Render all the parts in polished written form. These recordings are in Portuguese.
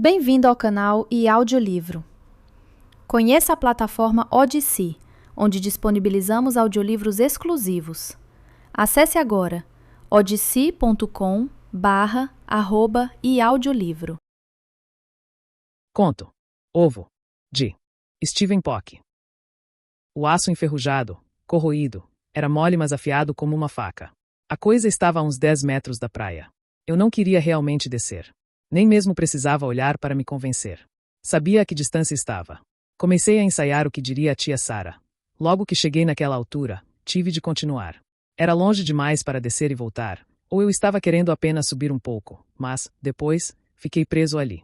Bem-vindo ao canal e audiolivro. Conheça a plataforma Odysee, onde disponibilizamos audiolivros exclusivos. Acesse agora odysee.com/e-audiolivro. Conto. Ovo. De Stephen Pock. O aço enferrujado, corroído, era mole mas afiado como uma faca. A coisa estava a uns 10 metros da praia. Eu não queria realmente descer. Nem mesmo precisava olhar para me convencer. Sabia a que distância estava. Comecei a ensaiar o que diria a tia Sarah. Logo que cheguei naquela altura, tive de continuar. Era longe demais para descer e voltar, ou eu estava querendo apenas subir um pouco, mas, depois, fiquei preso ali.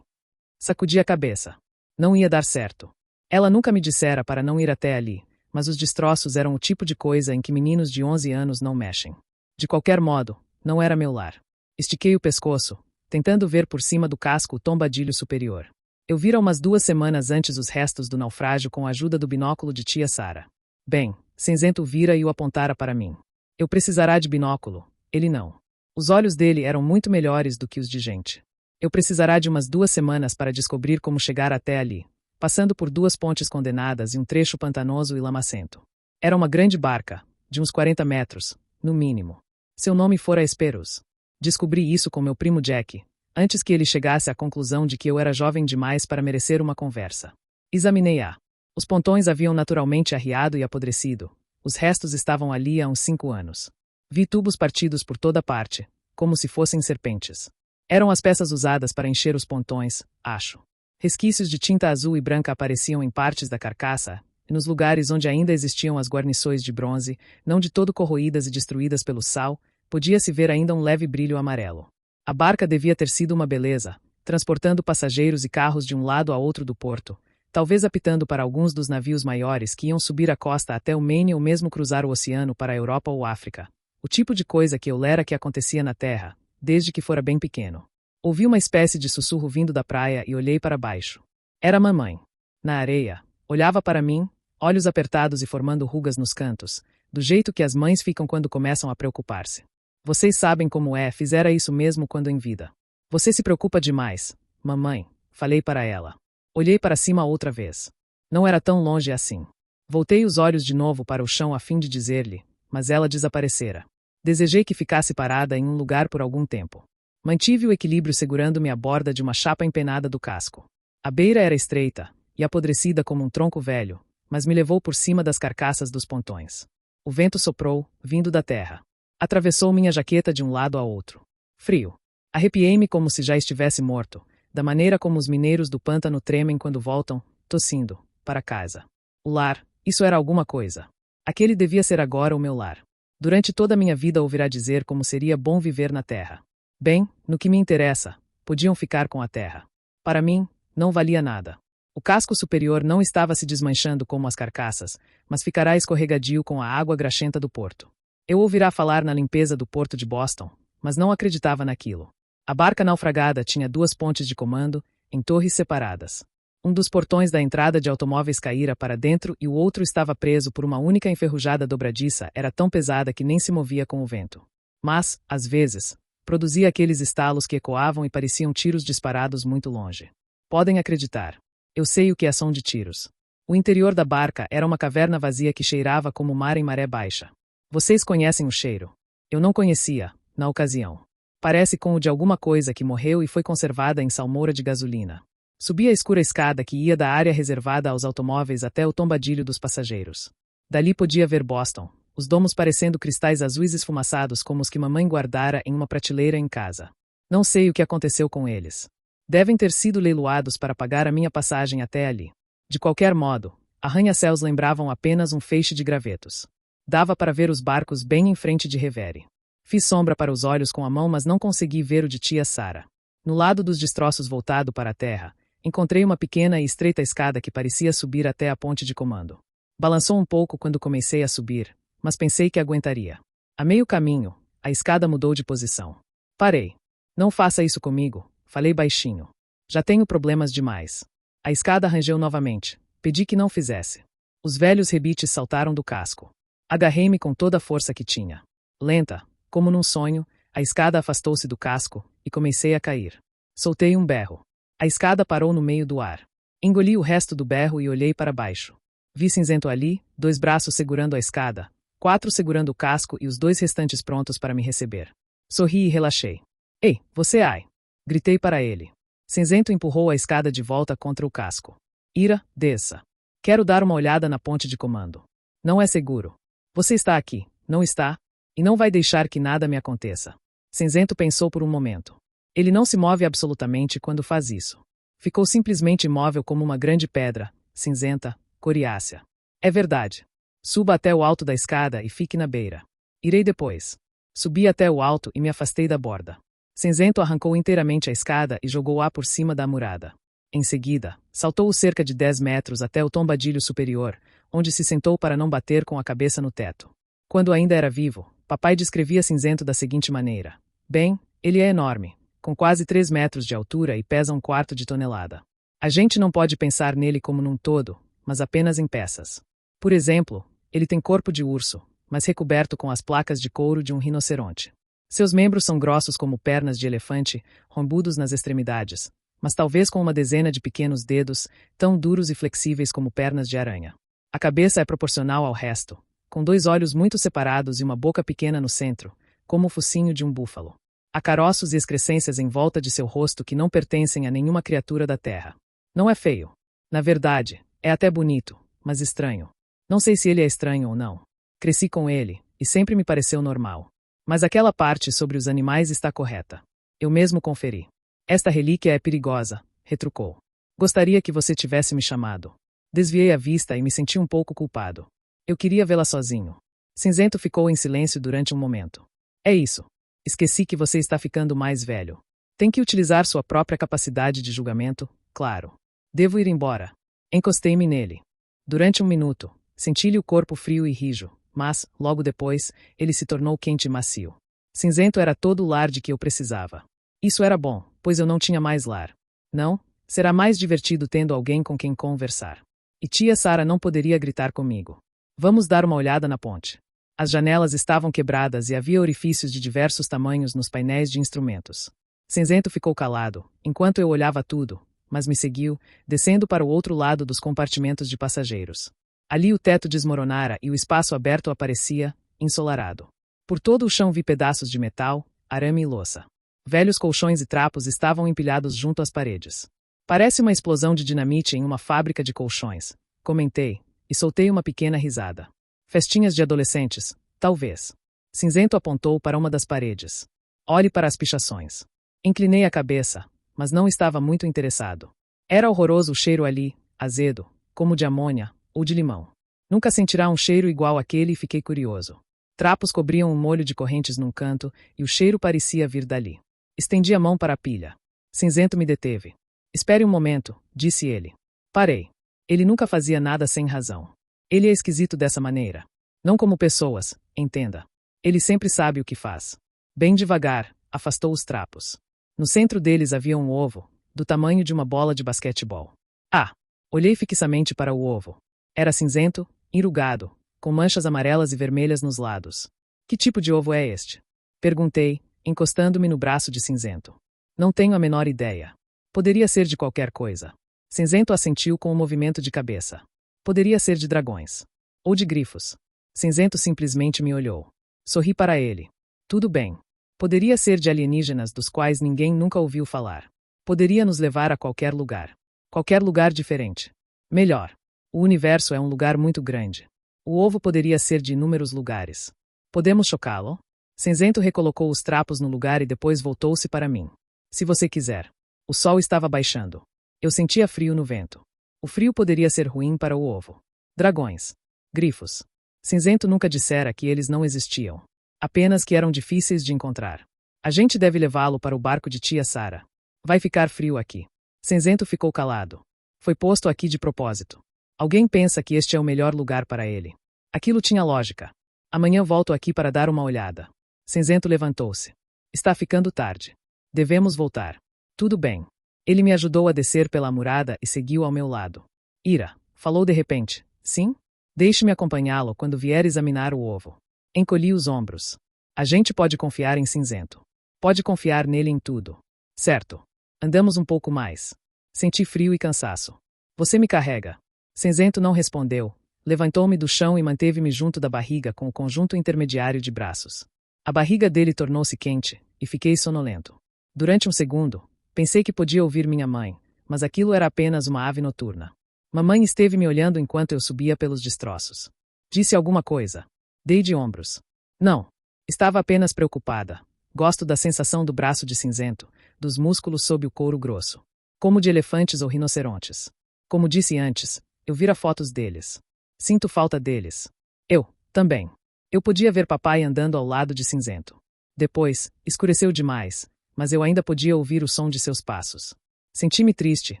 Sacudi a cabeça. Não ia dar certo. Ela nunca me dissera para não ir até ali, mas os destroços eram o tipo de coisa em que meninos de 11 anos não mexem. De qualquer modo, não era meu lar. Estiquei o pescoço, tentando ver por cima do casco o tombadilho superior. Eu vira umas 2 semanas antes os restos do naufrágio com a ajuda do binóculo de tia Sarah. Bem, Cinzento vira e o apontara para mim. Eu precisará de binóculo, ele não. Os olhos dele eram muito melhores do que os de gente. Eu precisará de umas 2 semanas para descobrir como chegar até ali, passando por 2 pontes condenadas e um trecho pantanoso e lamacento. Era uma grande barca, de uns 40 metros, no mínimo. Seu nome fora Esperus. Descobri isso com meu primo Jack, antes que ele chegasse à conclusão de que eu era jovem demais para merecer uma conversa. Examinei-a. Os pontões haviam naturalmente arriado e apodrecido. Os restos estavam ali há uns 5 anos. Vi tubos partidos por toda parte, como se fossem serpentes. Eram as peças usadas para encher os pontões, acho. Resquícios de tinta azul e branca apareciam em partes da carcaça, e nos lugares onde ainda existiam as guarnições de bronze, não de todo corroídas e destruídas pelo sal, podia-se ver ainda um leve brilho amarelo. A barca devia ter sido uma beleza, transportando passageiros e carros de um lado a outro do porto, talvez apitando para alguns dos navios maiores que iam subir a costa até o Maine ou mesmo cruzar o oceano para a Europa ou África. O tipo de coisa que eu lera que acontecia na terra, desde que fora bem pequeno. Ouvi uma espécie de sussurro vindo da praia e olhei para baixo. Era mamãe. Na areia, olhava para mim, olhos apertados e formando rugas nos cantos, do jeito que as mães ficam quando começam a preocupar-se. Vocês sabem como é, fizera isso mesmo quando em vida. Você se preocupa demais, mamãe, falei para ela. Olhei para cima outra vez. Não era tão longe assim. Voltei os olhos de novo para o chão a fim de dizer-lhe, mas ela desaparecera. Desejei que ficasse parada em um lugar por algum tempo. Mantive o equilíbrio segurando-me à borda de uma chapa empenada do casco. A beira era estreita, e apodrecida como um tronco velho, mas me levou por cima das carcaças dos pontões. O vento soprou, vindo da terra. Atravessou minha jaqueta de um lado a outro. Frio. Arrepiei-me como se já estivesse morto, da maneira como os mineiros do pântano tremem quando voltam, tossindo, para casa. O lar, isso era alguma coisa. Aquele devia ser agora o meu lar. Durante toda a minha vida ouvirá dizer como seria bom viver na terra. Bem, no que me interessa, podiam ficar com a terra. Para mim, não valia nada. O casco superior não estava se desmanchando como as carcaças, mas ficará escorregadio com a água graxenta do porto. Eu ouvirá falar na limpeza do porto de Boston, mas não acreditava naquilo. A barca naufragada tinha 2 pontes de comando, em torres separadas. Um dos portões da entrada de automóveis caíra para dentro e o outro estava preso por uma única enferrujada dobradiça, era tão pesada que nem se movia com o vento. Mas, às vezes, produzia aqueles estalos que ecoavam e pareciam tiros disparados muito longe. Podem acreditar. Eu sei o que é som de tiros. O interior da barca era uma caverna vazia que cheirava como mar em maré baixa. Vocês conhecem o cheiro. Eu não conhecia, na ocasião. Parece com o de alguma coisa que morreu e foi conservada em salmoura de gasolina. Subi a escura escada que ia da área reservada aos automóveis até o tombadilho dos passageiros. Dali podia ver Boston, os domos parecendo cristais azuis esfumaçados como os que mamãe guardara em uma prateleira em casa. Não sei o que aconteceu com eles. Devem ter sido leiloados para pagar a minha passagem até ali. De qualquer modo, arranha-céus lembravam apenas um feixe de gravetos. Dava para ver os barcos bem em frente de Revere. Fiz sombra para os olhos com a mão, mas não consegui ver o de tia Sarah. No lado dos destroços voltado para a terra, encontrei uma pequena e estreita escada que parecia subir até a ponte de comando. Balançou um pouco quando comecei a subir, mas pensei que aguentaria. A meio caminho, a escada mudou de posição. Parei. Não faça isso comigo, falei baixinho. Já tenho problemas demais. A escada rangeu novamente. Pedi que não fizesse. Os velhos rebites saltaram do casco. Agarrei-me com toda a força que tinha. Lenta, como num sonho, a escada afastou-se do casco, e comecei a cair. Soltei um berro. A escada parou no meio do ar. Engoli o resto do berro e olhei para baixo. Vi Cinzento ali, 2 braços segurando a escada, 4 segurando o casco e os 2 restantes prontos para me receber. Sorri e relaxei. Ei, você ai! Gritei para ele. Cinzento empurrou a escada de volta contra o casco. Ira, desça. Quero dar uma olhada na ponte de comando. Não é seguro. Você está aqui, não está? E não vai deixar que nada me aconteça. Cinzento pensou por um momento. Ele não se move absolutamente quando faz isso. Ficou simplesmente imóvel como uma grande pedra, cinzenta, coriácea. É verdade. Suba até o alto da escada e fique na beira. Irei depois. Subi até o alto e me afastei da borda. Cinzento arrancou inteiramente a escada e jogou-a por cima da murada. Em seguida, saltou cerca de 10 metros até o tombadilho superior, onde se sentou para não bater com a cabeça no teto. Quando ainda era vivo, papai descrevia Cinzento da seguinte maneira. Bem, ele é enorme, com quase 3 metros de altura e pesa 1/4 de tonelada. A gente não pode pensar nele como num todo, mas apenas em peças. Por exemplo, ele tem corpo de urso, mas recoberto com as placas de couro de um rinoceronte. Seus membros são grossos como pernas de elefante, rombudos nas extremidades, mas talvez com uma dezena de pequenos dedos, tão duros e flexíveis como pernas de aranha. A cabeça é proporcional ao resto, com 2 olhos muito separados e uma boca pequena no centro, como o focinho de um búfalo. Há caroços e excrescências em volta de seu rosto que não pertencem a nenhuma criatura da terra. Não é feio. Na verdade, é até bonito, mas estranho. Não sei se ele é estranho ou não. Cresci com ele, e sempre me pareceu normal. Mas aquela parte sobre os animais está correta. Eu mesmo conferi. Esta relíquia é perigosa, retrucou. Gostaria que você tivesse me chamado. Desviei a vista e me senti um pouco culpado. Eu queria vê-la sozinho. Cinzento ficou em silêncio durante um momento. É isso. Esqueci que você está ficando mais velho. Tem que utilizar sua própria capacidade de julgamento, claro. Devo ir embora. Encostei-me nele. Durante um minuto, senti-lhe o corpo frio e rijo, mas, logo depois, ele se tornou quente e macio. Cinzento era todo o lar de que eu precisava. Isso era bom, pois eu não tinha mais lar. Não? Será mais divertido tendo alguém com quem conversar. E tia Sara não poderia gritar comigo. Vamos dar uma olhada na ponte. As janelas estavam quebradas e havia orifícios de diversos tamanhos nos painéis de instrumentos. Cinzento ficou calado, enquanto eu olhava tudo, mas me seguiu, descendo para o outro lado dos compartimentos de passageiros. Ali o teto desmoronara e o espaço aberto aparecia, ensolarado. Por todo o chão vi pedaços de metal, arame e louça. Velhos colchões e trapos estavam empilhados junto às paredes. Parece uma explosão de dinamite em uma fábrica de colchões, comentei, e soltei uma pequena risada. Festinhas de adolescentes, talvez. Cinzento apontou para uma das paredes. Olhe para as pichações. Inclinei a cabeça, mas não estava muito interessado. Era horroroso o cheiro ali, azedo, como de amônia ou de limão. Nunca sentirá um cheiro igual àquele e fiquei curioso. Trapos cobriam um molho de correntes num canto e o cheiro parecia vir dali. Estendi a mão para a pilha. Cinzento me deteve. Espere um momento, disse ele. Parei. Ele nunca fazia nada sem razão. Ele é esquisito dessa maneira. Não como pessoas, entenda. Ele sempre sabe o que faz. Bem devagar, afastou os trapos. No centro deles havia um ovo, do tamanho de uma bola de basquetebol. Ah! Olhei fixamente para o ovo. Era cinzento, enrugado, com manchas amarelas e vermelhas nos lados. Que tipo de ovo é este? Perguntei, encostando-me no braço de Cinzento. Não tenho a menor ideia. Poderia ser de qualquer coisa. Cinzento assentiu com um movimento de cabeça. Poderia ser de dragões. Ou de grifos. Cinzento simplesmente me olhou. Sorri para ele. Tudo bem. Poderia ser de alienígenas dos quais ninguém nunca ouviu falar. Poderia nos levar a qualquer lugar. Qualquer lugar diferente. Melhor. O universo é um lugar muito grande. O ovo poderia ser de inúmeros lugares. Podemos chocá-lo? Cinzento recolocou os trapos no lugar e depois voltou-se para mim. Se você quiser. O sol estava baixando. Eu sentia frio no vento. O frio poderia ser ruim para o ovo. Dragões. Grifos. Cinzento nunca dissera que eles não existiam. Apenas que eram difíceis de encontrar. A gente deve levá-lo para o barco de tia Sara. Vai ficar frio aqui. Cinzento ficou calado. Foi posto aqui de propósito. Alguém pensa que este é o melhor lugar para ele. Aquilo tinha lógica. Amanhã volto aqui para dar uma olhada. Cinzento levantou-se. Está ficando tarde. Devemos voltar. Tudo bem. Ele me ajudou a descer pela murada e seguiu ao meu lado. Ira, falou de repente. Sim? Deixe-me acompanhá-lo quando vier examinar o ovo. Encolhi os ombros. A gente pode confiar em Cinzento. Pode confiar nele em tudo. Certo. Andamos um pouco mais. Senti frio e cansaço. Você me carrega. Cinzento não respondeu. Levantou-me do chão e manteve-me junto da barriga com o conjunto intermediário de braços. A barriga dele tornou-se quente, e fiquei sonolento. Durante um segundo, pensei que podia ouvir minha mãe, mas aquilo era apenas uma ave noturna. Mamãe esteve me olhando enquanto eu subia pelos destroços. Disse alguma coisa. Dei de ombros. Não. Estava apenas preocupada. Gosto da sensação do braço de cinzento, dos músculos sob o couro grosso. Como de elefantes ou rinocerontes. Como disse antes, eu vira fotos deles. Sinto falta deles. Eu, também. Eu podia ver papai andando ao lado de cinzento. Depois, escureceu demais, mas eu ainda podia ouvir o som de seus passos. Senti-me triste,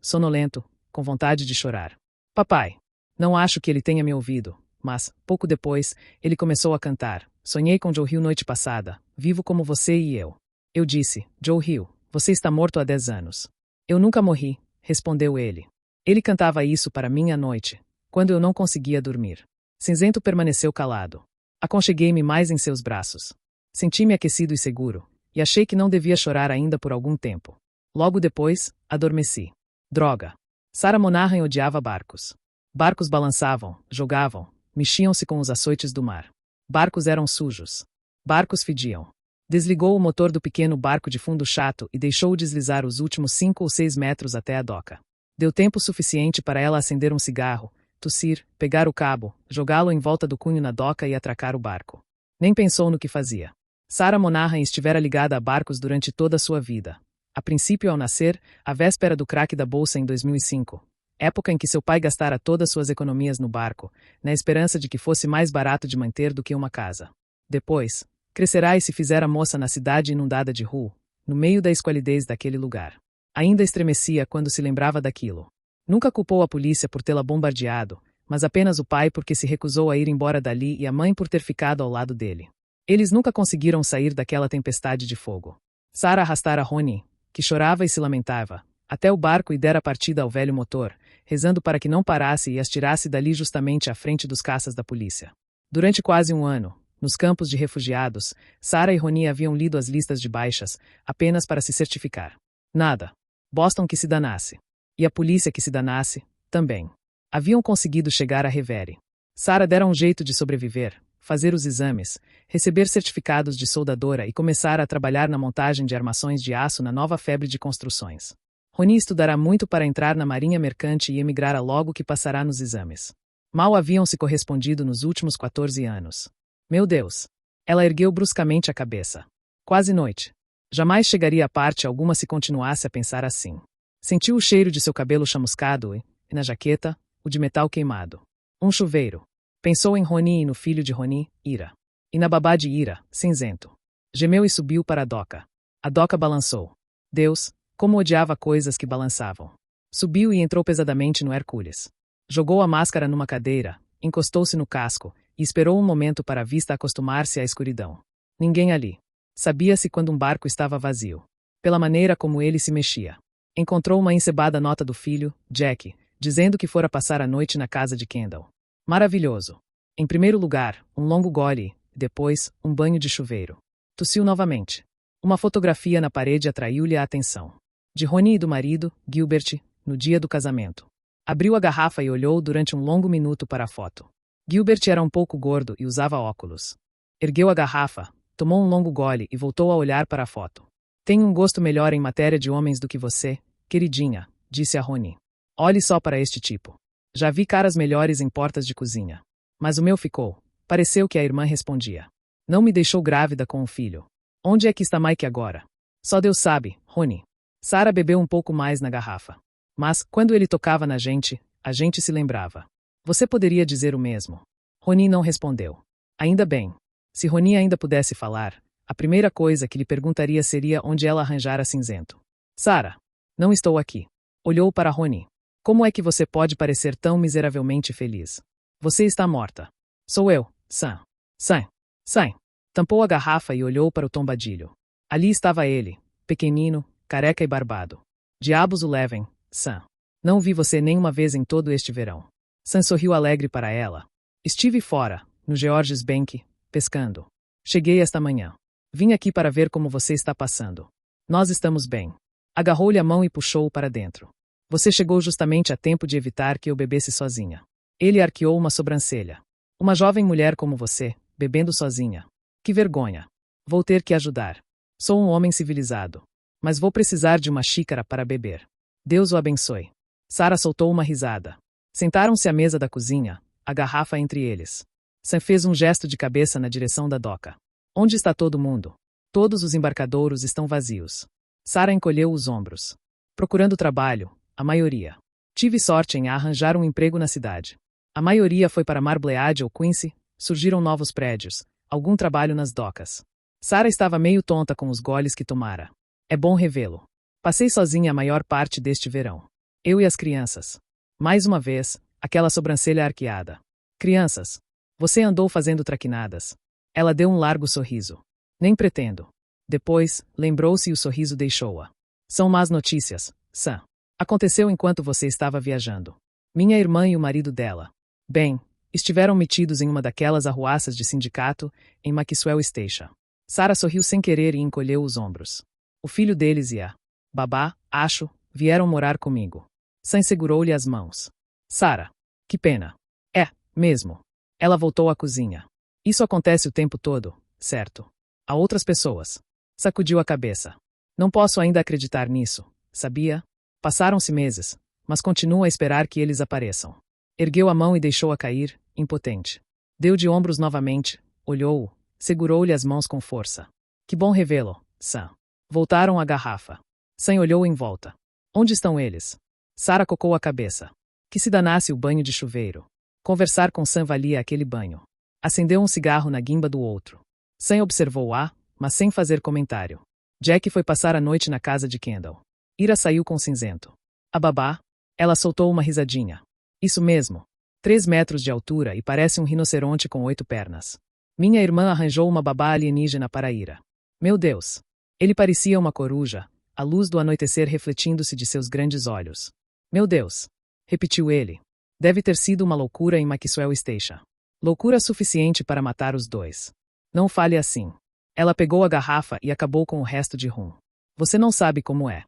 sonolento, com vontade de chorar. Papai. Não acho que ele tenha me ouvido, mas, pouco depois, ele começou a cantar. Sonhei com Joe Hill noite passada, vivo como você e eu. Eu disse, Joe Hill, você está morto há 10 anos. Eu nunca morri, respondeu ele. Ele cantava isso para mim à noite, quando eu não conseguia dormir. Cinzento permaneceu calado. Aconcheguei-me mais em seus braços. Senti-me aquecido e seguro, e achei que não devia chorar ainda por algum tempo. Logo depois, adormeci. Droga. Sarah Monahan odiava barcos. Barcos balançavam, jogavam, mexiam-se com os açoites do mar. Barcos eram sujos. Barcos fediam. Desligou o motor do pequeno barco de fundo chato e deixou-o deslizar os últimos 5 ou 6 metros até a doca. Deu tempo suficiente para ela acender um cigarro, tossir, pegar o cabo, jogá-lo em volta do cunho na doca e atracar o barco. Nem pensou no que fazia. Sarah Monahan estivera ligada a barcos durante toda a sua vida. A princípio ao nascer, à véspera do craque da bolsa em 2005. Época em que seu pai gastara todas suas economias no barco, na esperança de que fosse mais barato de manter do que uma casa. Depois, crescerá e se fizera moça na cidade inundada de Hull, no meio da esqualidez daquele lugar. Ainda estremecia quando se lembrava daquilo. Nunca culpou a polícia por tê-la bombardeado, mas apenas o pai porque se recusou a ir embora dali e a mãe por ter ficado ao lado dele. Eles nunca conseguiram sair daquela tempestade de fogo. Sarah arrastara Ronnie, que chorava e se lamentava, até o barco e dera partida ao velho motor, rezando para que não parasse e as tirasse dali justamente à frente dos caças da polícia. Durante quase um ano, nos campos de refugiados, Sarah e Ronnie haviam lido as listas de baixas, apenas para se certificar. Nada. Boston que se danasse. E a polícia que se danasse, também. Haviam conseguido chegar a Revere. Sarah dera um jeito de sobreviver, fazer os exames, receber certificados de soldadora e começar a trabalhar na montagem de armações de aço na nova febre de construções. Ronnie estudará muito para entrar na marinha mercante e emigrará logo que passará nos exames. Mal haviam se correspondido nos últimos 14 anos. Meu Deus! Ela ergueu bruscamente a cabeça. Quase noite. Jamais chegaria a parte alguma se continuasse a pensar assim. Sentiu o cheiro de seu cabelo chamuscado e, na jaqueta, o de metal queimado. Um chuveiro. Pensou em Ronnie e no filho de Ronnie, Ira. E na babá de Ira, cinzento. Gemeu e subiu para a doca. A doca balançou. Deus, como odiava coisas que balançavam. Subiu e entrou pesadamente no Hércules. Jogou a máscara numa cadeira, encostou-se no casco, e esperou um momento para a vista acostumar-se à escuridão. Ninguém ali. Sabia-se quando um barco estava vazio. Pela maneira como ele se mexia. Encontrou uma encebada nota do filho, Jack, dizendo que fora passar a noite na casa de Kendall. Maravilhoso. Em primeiro lugar, um longo gole, depois, um banho de chuveiro. Tossiu novamente. Uma fotografia na parede atraiu-lhe a atenção. De Ronnie e do marido, Gilbert, no dia do casamento. Abriu a garrafa e olhou durante um longo minuto para a foto. Gilbert era um pouco gordo e usava óculos. Ergueu a garrafa, tomou um longo gole e voltou a olhar para a foto. Tenho um gosto melhor em matéria de homens do que você, queridinha, disse a Ronnie. Olhe só para este tipo. Já vi caras melhores em portas de cozinha. Mas o meu ficou. Pareceu que a irmã respondia. Não me deixou grávida com um filho. Onde é que está Mike agora? Só Deus sabe, Ronnie. Sarah bebeu um pouco mais na garrafa. Mas, quando ele tocava na gente, a gente se lembrava. Você poderia dizer o mesmo. Ronnie não respondeu. Ainda bem. Se Ronnie ainda pudesse falar, a primeira coisa que lhe perguntaria seria onde ela arranjara cinzento. Sarah. Não estou aqui. Olhou para Ronnie. Como é que você pode parecer tão miseravelmente feliz? Você está morta. Sou eu, Sam. Sam. Sam. Tampou a garrafa e olhou para o tombadilho. Ali estava ele, pequenino, careca e barbado. Diabos o levem, Sam. Não vi você nenhuma vez em todo este verão. Sam sorriu alegre para ela. Estive fora, no Georges Bank, pescando. Cheguei esta manhã. Vim aqui para ver como você está passando. Nós estamos bem. Agarrou-lhe a mão e puxou-o para dentro. Você chegou justamente a tempo de evitar que eu bebesse sozinha. Ele arqueou uma sobrancelha. Uma jovem mulher como você, bebendo sozinha. Que vergonha. Vou ter que ajudar. Sou um homem civilizado. Mas vou precisar de uma xícara para beber. Deus o abençoe. Sarah soltou uma risada. Sentaram-se à mesa da cozinha, a garrafa entre eles. Sam fez um gesto de cabeça na direção da doca. Onde está todo mundo? Todos os embarcadouros estão vazios. Sarah encolheu os ombros. Procurando trabalho, a maioria. Tive sorte em arranjar um emprego na cidade. A maioria foi para Marblehead ou Quincy, surgiram novos prédios, algum trabalho nas docas. Sarah estava meio tonta com os goles que tomara. É bom revê-lo. Passei sozinha a maior parte deste verão. Eu e as crianças. Mais uma vez, aquela sobrancelha arqueada. Crianças, você andou fazendo traquinadas. Ela deu um largo sorriso. Nem pretendo. Depois, lembrou-se e o sorriso deixou-a. São más notícias, Sam. Aconteceu enquanto você estava viajando. Minha irmã e o marido dela. Bem, estiveram metidos em uma daquelas arruaças de sindicato, em Maxwell Station. Sarah sorriu sem querer e encolheu os ombros. O filho deles e a babá, acho, vieram morar comigo. Sam segurou-lhe as mãos. Sarah, que pena. É, mesmo. Ela voltou à cozinha. Isso acontece o tempo todo, certo? A outras pessoas. Sacudiu a cabeça. Não posso ainda acreditar nisso, sabia? Passaram-se meses, mas continuo a esperar que eles apareçam. Ergueu a mão e deixou-a cair, impotente. Deu de ombros novamente, olhou-o, segurou-lhe as mãos com força. Que bom revê-lo, Sam. Voltaram à garrafa. Sam olhou em volta. Onde estão eles? Sarah cocou a cabeça. Que se danasse o banho de chuveiro. Conversar com Sam valia aquele banho. Acendeu um cigarro na guimba do outro. Sam observou-a, mas sem fazer comentário. Jack foi passar a noite na casa de Kendall. Ira saiu com Cinzento. A babá? Ela soltou uma risadinha. Isso mesmo. 3 metros de altura e parece um rinoceronte com 8 pernas. Minha irmã arranjou uma babá alienígena para Ira. Meu Deus! Ele parecia uma coruja, a luz do anoitecer refletindo-se de seus grandes olhos. Meu Deus! Repetiu ele. Deve ter sido uma loucura em Maxwell Station. Loucura suficiente para matar os dois. Não fale assim. Ela pegou a garrafa e acabou com o resto de rum. Você não sabe como é.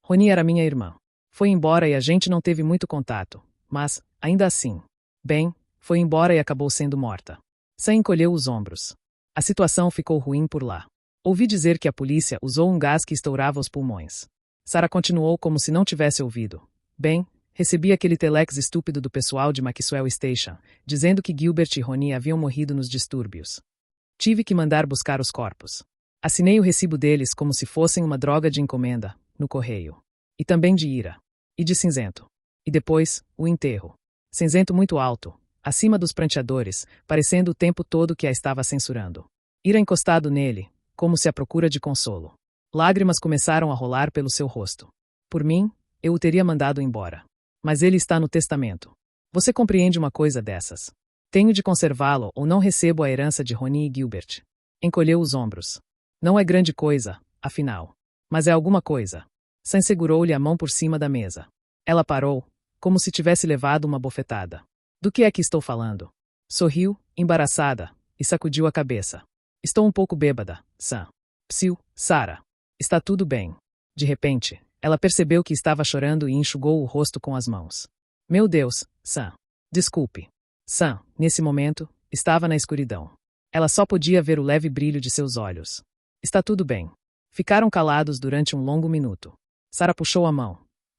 Roni era minha irmã. Foi embora e a gente não teve muito contato, mas, ainda assim. Bem, foi embora e acabou sendo morta. Sam encolheu os ombros. A situação ficou ruim por lá. Ouvi dizer que a polícia usou um gás que estourava os pulmões. Sarah continuou como se não tivesse ouvido. Bem, recebi aquele telex estúpido do pessoal de Maxwell Station, dizendo que Gilbert e Roni haviam morrido nos distúrbios. Tive que mandar buscar os corpos. Assinei o recibo deles como se fossem uma droga de encomenda, no correio. E também de Ira. E de Cinzento. E depois, o enterro. Cinzento muito alto, acima dos pranteadores, parecendo o tempo todo que a estava censurando. Ira encostado nele, como se à procura de consolo. Lágrimas começaram a rolar pelo seu rosto. Por mim, eu o teria mandado embora. Mas ele está no testamento. Você compreende uma coisa dessas? Tenho de conservá-lo ou não recebo a herança de Roni e Gilbert. Encolheu os ombros. Não é grande coisa, afinal. Mas é alguma coisa. Sam segurou-lhe a mão por cima da mesa. Ela parou, como se tivesse levado uma bofetada. Do que é que estou falando? Sorriu, embaraçada, e sacudiu a cabeça. Estou um pouco bêbada, Sam. Psiu, Sarah. Está tudo bem. De repente, ela percebeu que estava chorando e enxugou o rosto com as mãos. Meu Deus, Sam. Desculpe. Sam, nesse momento, estava na escuridão. Ela só podia ver o leve brilho de seus olhos. Está tudo bem. Ficaram calados durante um longo minuto. Sarah puxou a mão.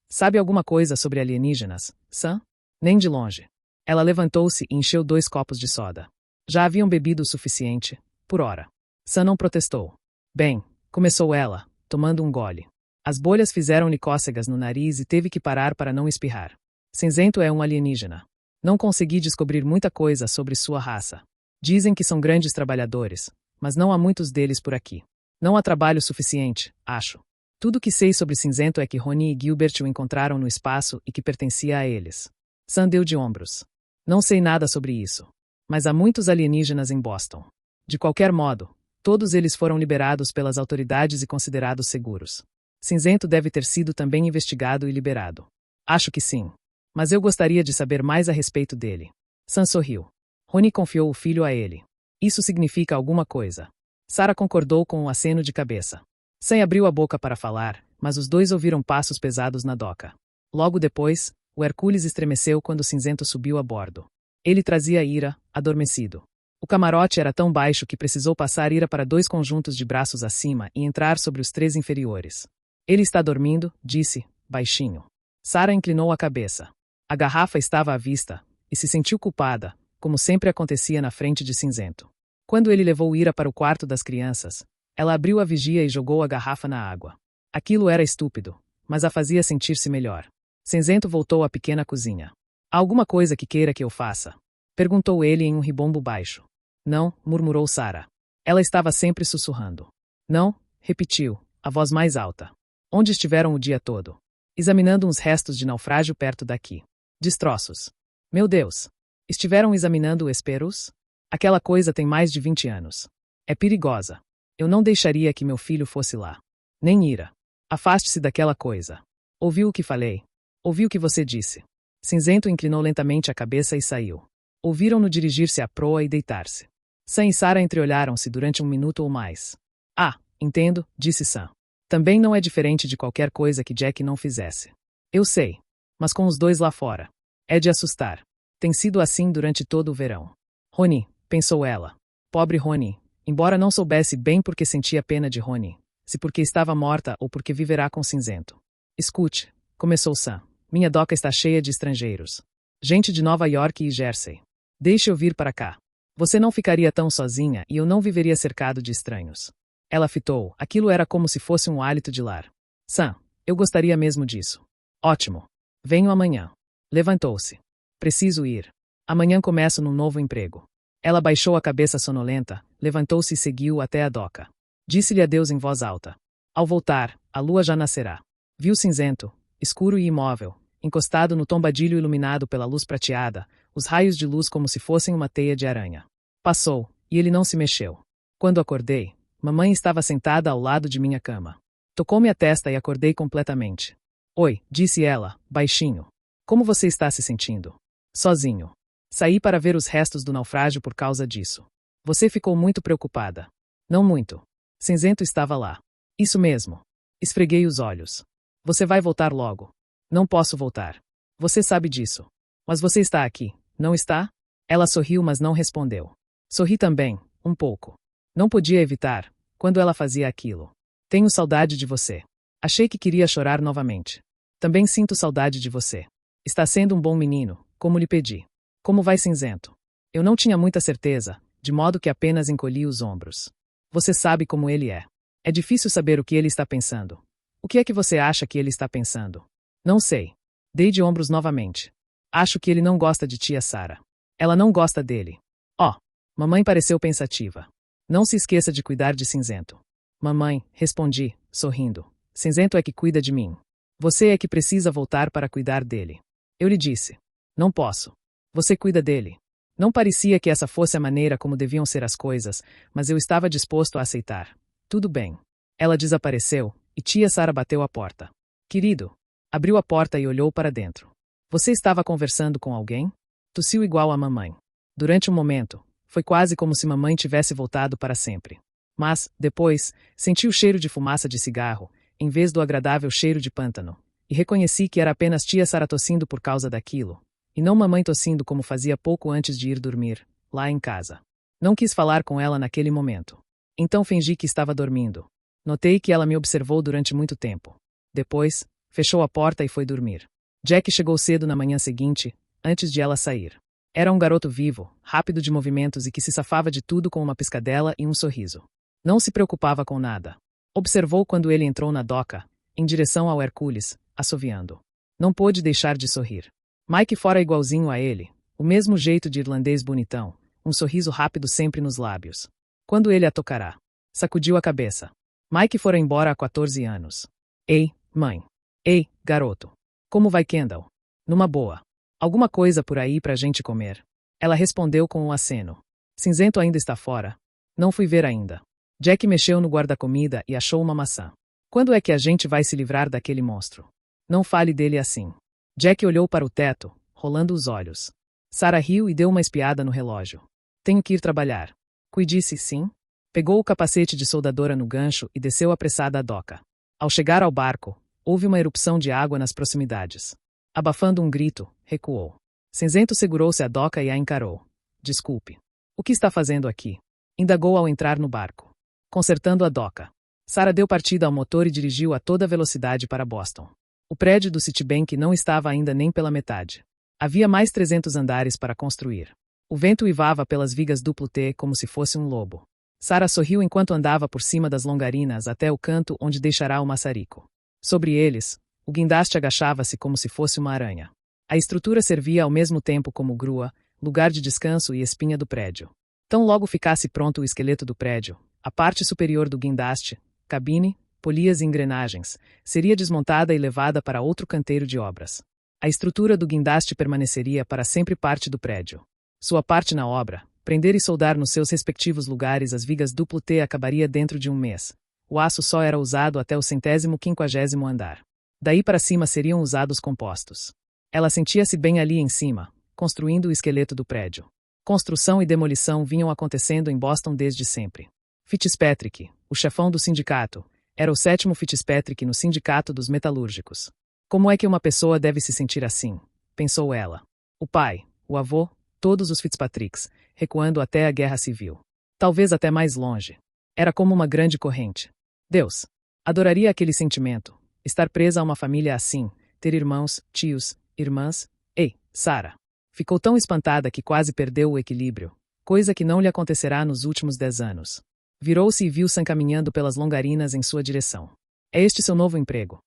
Sabe alguma coisa sobre alienígenas, Sam? Nem de longe. Ela levantou-se e encheu 2 copos de soda. Já haviam bebido o suficiente, por hora. Sam não protestou. Bem, começou ela, tomando um gole. As bolhas fizeram-lhe cócegas no nariz e teve que parar para não espirrar. Cinzento é um alienígena. Não consegui descobrir muita coisa sobre sua raça. Dizem que são grandes trabalhadores, mas não há muitos deles por aqui. Não há trabalho suficiente, acho. Tudo que sei sobre Cinzento é que Roni e Gilbert o encontraram no espaço e que pertencia a eles. Sam deu de ombros. Não sei nada sobre isso. Mas há muitos alienígenas em Boston. De qualquer modo, todos eles foram liberados pelas autoridades e considerados seguros. Cinzento deve ter sido também investigado e liberado. Acho que sim. Mas eu gostaria de saber mais a respeito dele. Sam sorriu. Roni confiou o filho a ele. Isso significa alguma coisa. Sarah concordou com um aceno de cabeça. Sam abriu a boca para falar, mas os dois ouviram passos pesados na doca. Logo depois, o Hercules estremeceu quando o cinzento subiu a bordo. Ele trazia Ira, adormecido. O camarote era tão baixo que precisou passar Ira para 2 conjuntos de braços acima e entrar sobre os 3 inferiores. Ele está dormindo, disse, baixinho. Sarah inclinou a cabeça. A garrafa estava à vista, e se sentiu culpada, como sempre acontecia na frente de Cinzento. Quando ele levou Ira para o quarto das crianças, ela abriu a vigia e jogou a garrafa na água. Aquilo era estúpido, mas a fazia sentir-se melhor. Cinzento voltou à pequena cozinha. Há alguma coisa que queira que eu faça? Perguntou ele em um ribombo baixo. Não, murmurou Sarah. Ela estava sempre sussurrando. Não, repetiu, a voz mais alta. Onde estiveram o dia todo? Examinando uns restos de naufrágio perto daqui. Destroços. Meu Deus! Estiveram examinando o Hesperus? Aquela coisa tem mais de 20 anos. É perigosa. Eu não deixaria que meu filho fosse lá. Nem Ira. Afaste-se daquela coisa. Ouviu o que falei? Ouviu o que você disse? Cinzento inclinou lentamente a cabeça e saiu. Ouviram-no dirigir-se à proa e deitar-se. Sam e Sarah entreolharam-se durante 1 minuto ou mais. Ah, entendo, disse Sam. Também não é diferente de qualquer coisa que Jack não fizesse. Eu sei. Mas com os 2 lá fora. É de assustar. Tem sido assim durante todo o verão. Roni, pensou ela. Pobre Roni. Embora não soubesse bem porque sentia pena de Roni, se porque estava morta ou porque viverá com Cinzento. Escute, começou Sam. Minha doca está cheia de estrangeiros. Gente de Nova York e Jersey. Deixe eu vir para cá. Você não ficaria tão sozinha e eu não viveria cercado de estranhos. Ela fitou, aquilo era como se fosse um hálito de lar. Sam, eu gostaria mesmo disso. Ótimo. Venho amanhã. Levantou-se. Preciso ir. Amanhã começo num novo emprego. Ela baixou a cabeça sonolenta, levantou-se e seguiu até a doca. Disse-lhe adeus em voz alta. Ao voltar, a lua já nascerá. Viu Cinzento, escuro e imóvel, encostado no tombadilho iluminado pela luz prateada, os raios de luz como se fossem uma teia de aranha. Passou, e ele não se mexeu. Quando acordei, mamãe estava sentada ao lado de minha cama. Tocou-me a testa e acordei completamente. Oi, disse ela, baixinho. Como você está se sentindo? Sozinho. Saí para ver os restos do naufrágio por causa disso. Você ficou muito preocupada. Não muito. Cinzento estava lá. Isso mesmo. Esfreguei os olhos. Você vai voltar logo. Não posso voltar. Você sabe disso. Mas você está aqui, não está? Ela sorriu, mas não respondeu. Sorri também, um pouco. Não podia evitar, quando ela fazia aquilo. Tenho saudade de você. Achei que queria chorar novamente. Também sinto saudade de você. Está sendo um bom menino, como lhe pedi. Como vai Cinzento? Eu não tinha muita certeza, de modo que apenas encolhi os ombros. Você sabe como ele é. É difícil saber o que ele está pensando. O que é que você acha que ele está pensando? Não sei. Dei de ombros novamente. Acho que ele não gosta de tia Sarah. Ela não gosta dele. Oh, mamãe pareceu pensativa. Não se esqueça de cuidar de Cinzento. Mamãe, respondi, sorrindo. Cinzento é que cuida de mim. Você é que precisa voltar para cuidar dele. Eu lhe disse. Não posso. Você cuida dele. Não parecia que essa fosse a maneira como deviam ser as coisas, mas eu estava disposto a aceitar. Tudo bem. Ela desapareceu, e tia Sarah bateu a porta. Querido. Abriu a porta e olhou para dentro. Você estava conversando com alguém? Tossiu igual a mamãe. Durante um momento, foi quase como se mamãe tivesse voltado para sempre. Mas, depois, senti o cheiro de fumaça de cigarro, em vez do agradável cheiro de pântano, e reconheci que era apenas tia Sarah tossindo por causa daquilo, e não mamãe tossindo como fazia pouco antes de ir dormir, lá em casa. Não quis falar com ela naquele momento. Então fingi que estava dormindo. Notei que ela me observou durante muito tempo. Depois, fechou a porta e foi dormir. Jack chegou cedo na manhã seguinte, antes de ela sair. Era um garoto vivo, rápido de movimentos e que se safava de tudo com uma piscadela e um sorriso. Não se preocupava com nada. Observou quando ele entrou na doca, em direção ao Hercules, assoviando. Não pôde deixar de sorrir. Mike fora igualzinho a ele, o mesmo jeito de irlandês bonitão, um sorriso rápido sempre nos lábios. Quando ele a tocará? Sacudiu a cabeça. Mike fora embora há 14 anos. Ei, mãe. Ei, garoto. Como vai Kendall? Numa boa. Alguma coisa por aí pra gente comer? Ela respondeu com um aceno. Cinzento ainda está fora. Não fui ver ainda. Jack mexeu no guarda-comida e achou uma maçã. Quando é que a gente vai se livrar daquele monstro? Não fale dele assim. Jack olhou para o teto, rolando os olhos. Sarah riu e deu uma espiada no relógio. Tenho que ir trabalhar. Cuide-se, sim? Pegou o capacete de soldadora no gancho e desceu apressada à doca. Ao chegar ao barco, houve uma erupção de água nas proximidades. Abafando um grito, recuou. Cinzento segurou-se a doca e a encarou. Desculpe. O que está fazendo aqui? Indagou ao entrar no barco. Consertando a doca. Sarah deu partida ao motor e dirigiu a toda velocidade para Boston. O prédio do Citibank não estava ainda nem pela metade. Havia mais 300 andares para construir. O vento uivava pelas vigas duplo T como se fosse um lobo. Sarah sorriu enquanto andava por cima das longarinas até o canto onde deixará o maçarico. Sobre eles, o guindaste agachava-se como se fosse uma aranha. A estrutura servia ao mesmo tempo como grua, lugar de descanso e espinha do prédio. Tão logo ficasse pronto o esqueleto do prédio, a parte superior do guindaste, cabine, polias e engrenagens, seria desmontada e levada para outro canteiro de obras. A estrutura do guindaste permaneceria para sempre parte do prédio. Sua parte na obra, prender e soldar nos seus respectivos lugares as vigas duplo T, acabaria dentro de um mês. O aço só era usado até o 150º andar. Daí para cima seriam usados compostos. Ela sentia-se bem ali em cima, construindo o esqueleto do prédio. Construção e demolição vinham acontecendo em Boston desde sempre. Fitzpatrick, o chefão do sindicato, era o 7º Fitzpatrick no sindicato dos metalúrgicos. Como é que uma pessoa deve se sentir assim? Pensou ela. O pai, o avô, todos os Fitzpatricks, recuando até a Guerra Civil. Talvez até mais longe. Era como uma grande corrente. Deus! Adoraria aquele sentimento. Estar presa a uma família assim, ter irmãos, tios, irmãs. Ei, Sarah! Ficou tão espantada que quase perdeu o equilíbrio, coisa que não lhe acontecerá nos últimos 10 anos. Virou-se e viu Sam caminhando pelas longarinas em sua direção. É este seu novo emprego?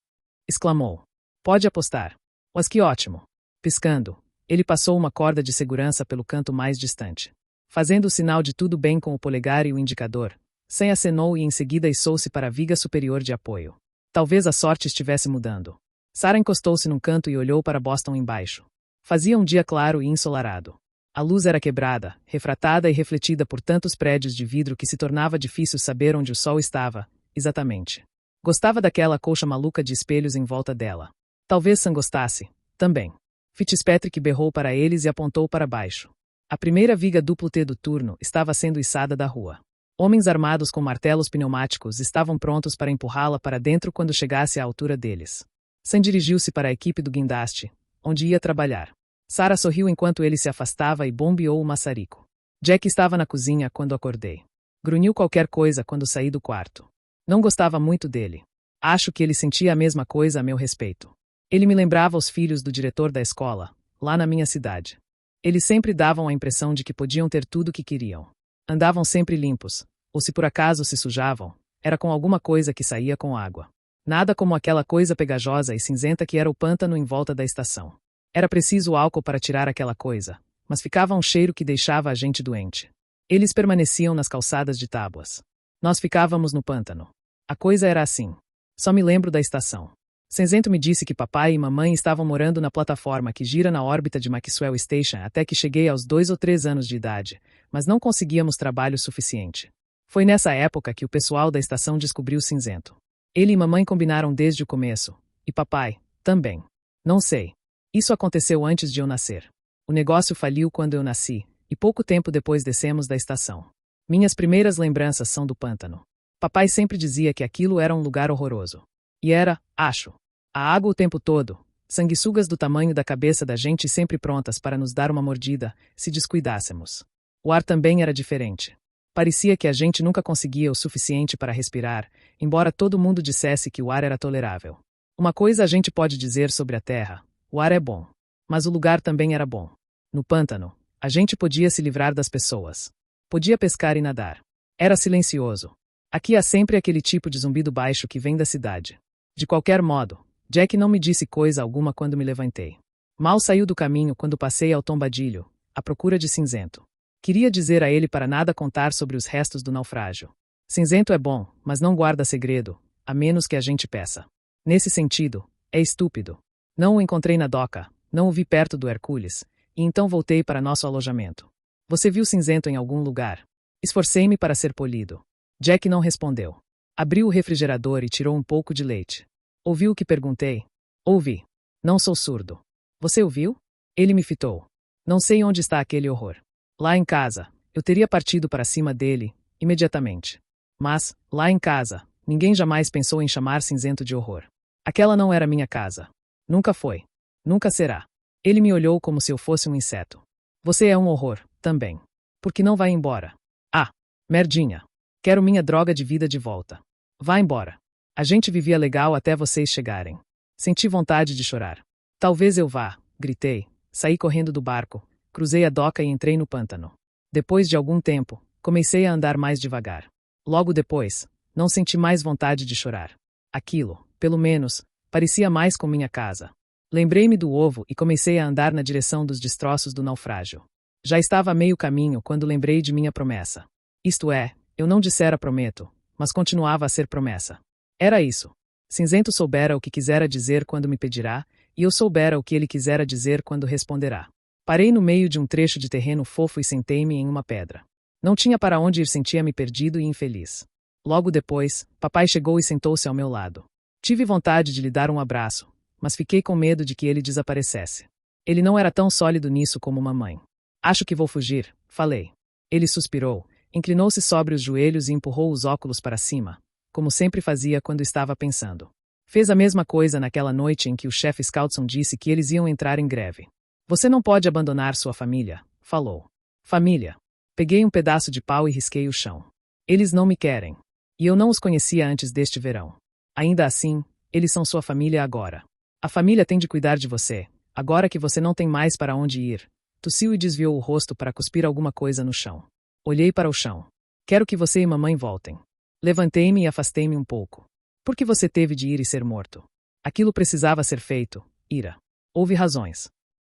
Exclamou. Pode apostar. Mas que ótimo! Piscando, ele passou uma corda de segurança pelo canto mais distante. Fazendo o sinal de tudo bem com o polegar e o indicador, Sam acenou e em seguida içou-se para a viga superior de apoio. Talvez a sorte estivesse mudando. Sarah encostou-se num canto e olhou para Boston embaixo. Fazia um dia claro e ensolarado. A luz era quebrada, refratada e refletida por tantos prédios de vidro que se tornava difícil saber onde o sol estava, exatamente. Gostava daquela colcha maluca de espelhos em volta dela. Talvez Sam gostasse, também. Fitzpatrick berrou para eles e apontou para baixo. A primeira viga duplo T do turno estava sendo içada da rua. Homens armados com martelos pneumáticos estavam prontos para empurrá-la para dentro quando chegasse à altura deles. Sam dirigiu-se para a equipe do guindaste, onde ia trabalhar. Sarah sorriu enquanto ele se afastava e bombeou o maçarico. Jack estava na cozinha quando acordei. Grunhiu qualquer coisa quando saí do quarto. Não gostava muito dele. Acho que ele sentia a mesma coisa a meu respeito. Ele me lembrava os filhos do diretor da escola, lá na minha cidade. Eles sempre davam a impressão de que podiam ter tudo o que queriam. Andavam sempre limpos, ou se por acaso se sujavam, era com alguma coisa que saía com água. Nada como aquela coisa pegajosa e cinzenta que era o pântano em volta da estação. Era preciso álcool para tirar aquela coisa, mas ficava um cheiro que deixava a gente doente. Eles permaneciam nas calçadas de tábuas. Nós ficávamos no pântano. A coisa era assim. Só me lembro da estação. Cinzento me disse que papai e mamãe estavam morando na plataforma que gira na órbita de Maxwell Station até que cheguei aos 2 ou 3 anos de idade, mas não conseguíamos trabalho suficiente. Foi nessa época que o pessoal da estação descobriu Cinzento. Ele e mamãe combinaram desde o começo, e papai, também. Não sei. Isso aconteceu antes de eu nascer. O negócio faliu quando eu nasci, e pouco tempo depois descemos da estação. Minhas primeiras lembranças são do pântano. Papai sempre dizia que aquilo era um lugar horroroso. E era, acho. A água o tempo todo, sanguessugas do tamanho da cabeça da gente sempre prontas para nos dar uma mordida, se descuidássemos. O ar também era diferente. Parecia que a gente nunca conseguia o suficiente para respirar, embora todo mundo dissesse que o ar era tolerável. Uma coisa a gente pode dizer sobre a terra. O ar é bom. Mas o lugar também era bom. No pântano, a gente podia se livrar das pessoas. Podia pescar e nadar. Era silencioso. Aqui há sempre aquele tipo de zumbido baixo que vem da cidade. De qualquer modo, Jack não me disse coisa alguma quando me levantei. Mal saiu do caminho quando passei ao tombadilho, à procura de Cinzento. Queria dizer a ele para nada contar sobre os restos do naufrágio. Cinzento é bom, mas não guarda segredo, a menos que a gente peça. Nesse sentido, é estúpido. Não o encontrei na doca, não o vi perto do Hercules, e então voltei para nosso alojamento. Você viu Cinzento em algum lugar? Esforcei-me para ser polido. Jack não respondeu. Abriu o refrigerador e tirou um pouco de leite. Ouviu o que perguntei? Ouvi. Não sou surdo. Você ouviu? Ele me fitou. Não sei onde está aquele horror. Lá em casa, eu teria partido para cima dele, imediatamente. Mas, lá em casa, ninguém jamais pensou em chamar Cinzento de horror. Aquela não era minha casa. Nunca foi. Nunca será. Ele me olhou como se eu fosse um inseto. Você é um horror, também. Por que não vai embora? Ah, merdinha. Quero minha droga de vida de volta. Vá embora. A gente vivia legal até vocês chegarem. Senti vontade de chorar. Talvez eu vá, gritei. Saí correndo do barco, cruzei a doca e entrei no pântano. Depois de algum tempo, comecei a andar mais devagar. Logo depois, não senti mais vontade de chorar. Aquilo, pelo menos, parecia mais com minha casa. Lembrei-me do ovo e comecei a andar na direção dos destroços do naufrágio. Já estava a meio caminho quando lembrei de minha promessa. Isto é, eu não dissera prometo, mas continuava a ser promessa. Era isso. Cinzento soubera o que quisera dizer quando me pedirá, e eu soubera o que ele quisera dizer quando responderá. Parei no meio de um trecho de terreno fofo e sentei-me em uma pedra. Não tinha para onde ir, sentia-me perdido e infeliz. Logo depois, papai chegou e sentou-se ao meu lado. Tive vontade de lhe dar um abraço, mas fiquei com medo de que ele desaparecesse. Ele não era tão sólido nisso como mamãe. Acho que vou fugir, falei. Ele suspirou, inclinou-se sobre os joelhos e empurrou os óculos para cima, como sempre fazia quando estava pensando. Fez a mesma coisa naquela noite em que o chefe Scoutson disse que eles iam entrar em greve. Você não pode abandonar sua família, falou. Família. Peguei um pedaço de pau e risquei o chão. Eles não me querem. E eu não os conhecia antes deste verão. Ainda assim, eles são sua família agora. A família tem de cuidar de você, agora que você não tem mais para onde ir. Tossiu e desviou o rosto para cuspir alguma coisa no chão. Olhei para o chão. Quero que você e mamãe voltem. Levantei-me e afastei-me um pouco. Por que você teve de ir e ser morto? Aquilo precisava ser feito, Ira. Houve razões.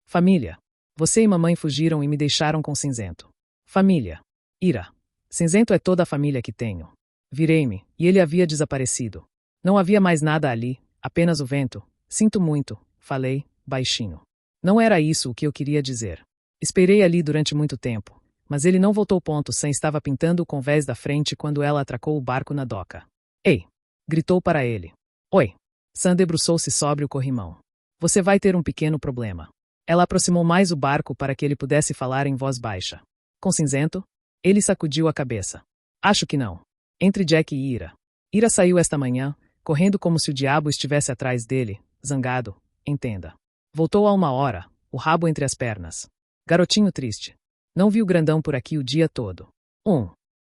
Família. Você e mamãe fugiram e me deixaram com Cinzento. Família. Ira. Cinzento é toda a família que tenho. Virei-me, e ele havia desaparecido. Não havia mais nada ali, apenas o vento. Sinto muito, falei, baixinho. Não era isso o que eu queria dizer. Esperei ali durante muito tempo, mas ele não voltou. Sam estava pintando o convés da frente quando ela atracou o barco na doca. Ei! Gritou para ele. Oi! Sam debruçou-se sobre o corrimão. Você vai ter um pequeno problema. Ela aproximou mais o barco para que ele pudesse falar em voz baixa. Com Cinzento? Ele sacudiu a cabeça. Acho que não. Entre Jack e Ira. Ira saiu esta manhã, correndo como se o diabo estivesse atrás dele, zangado, entenda. Voltou há 1 hora, o rabo entre as pernas. Garotinho triste. Não vi o grandão por aqui o dia todo.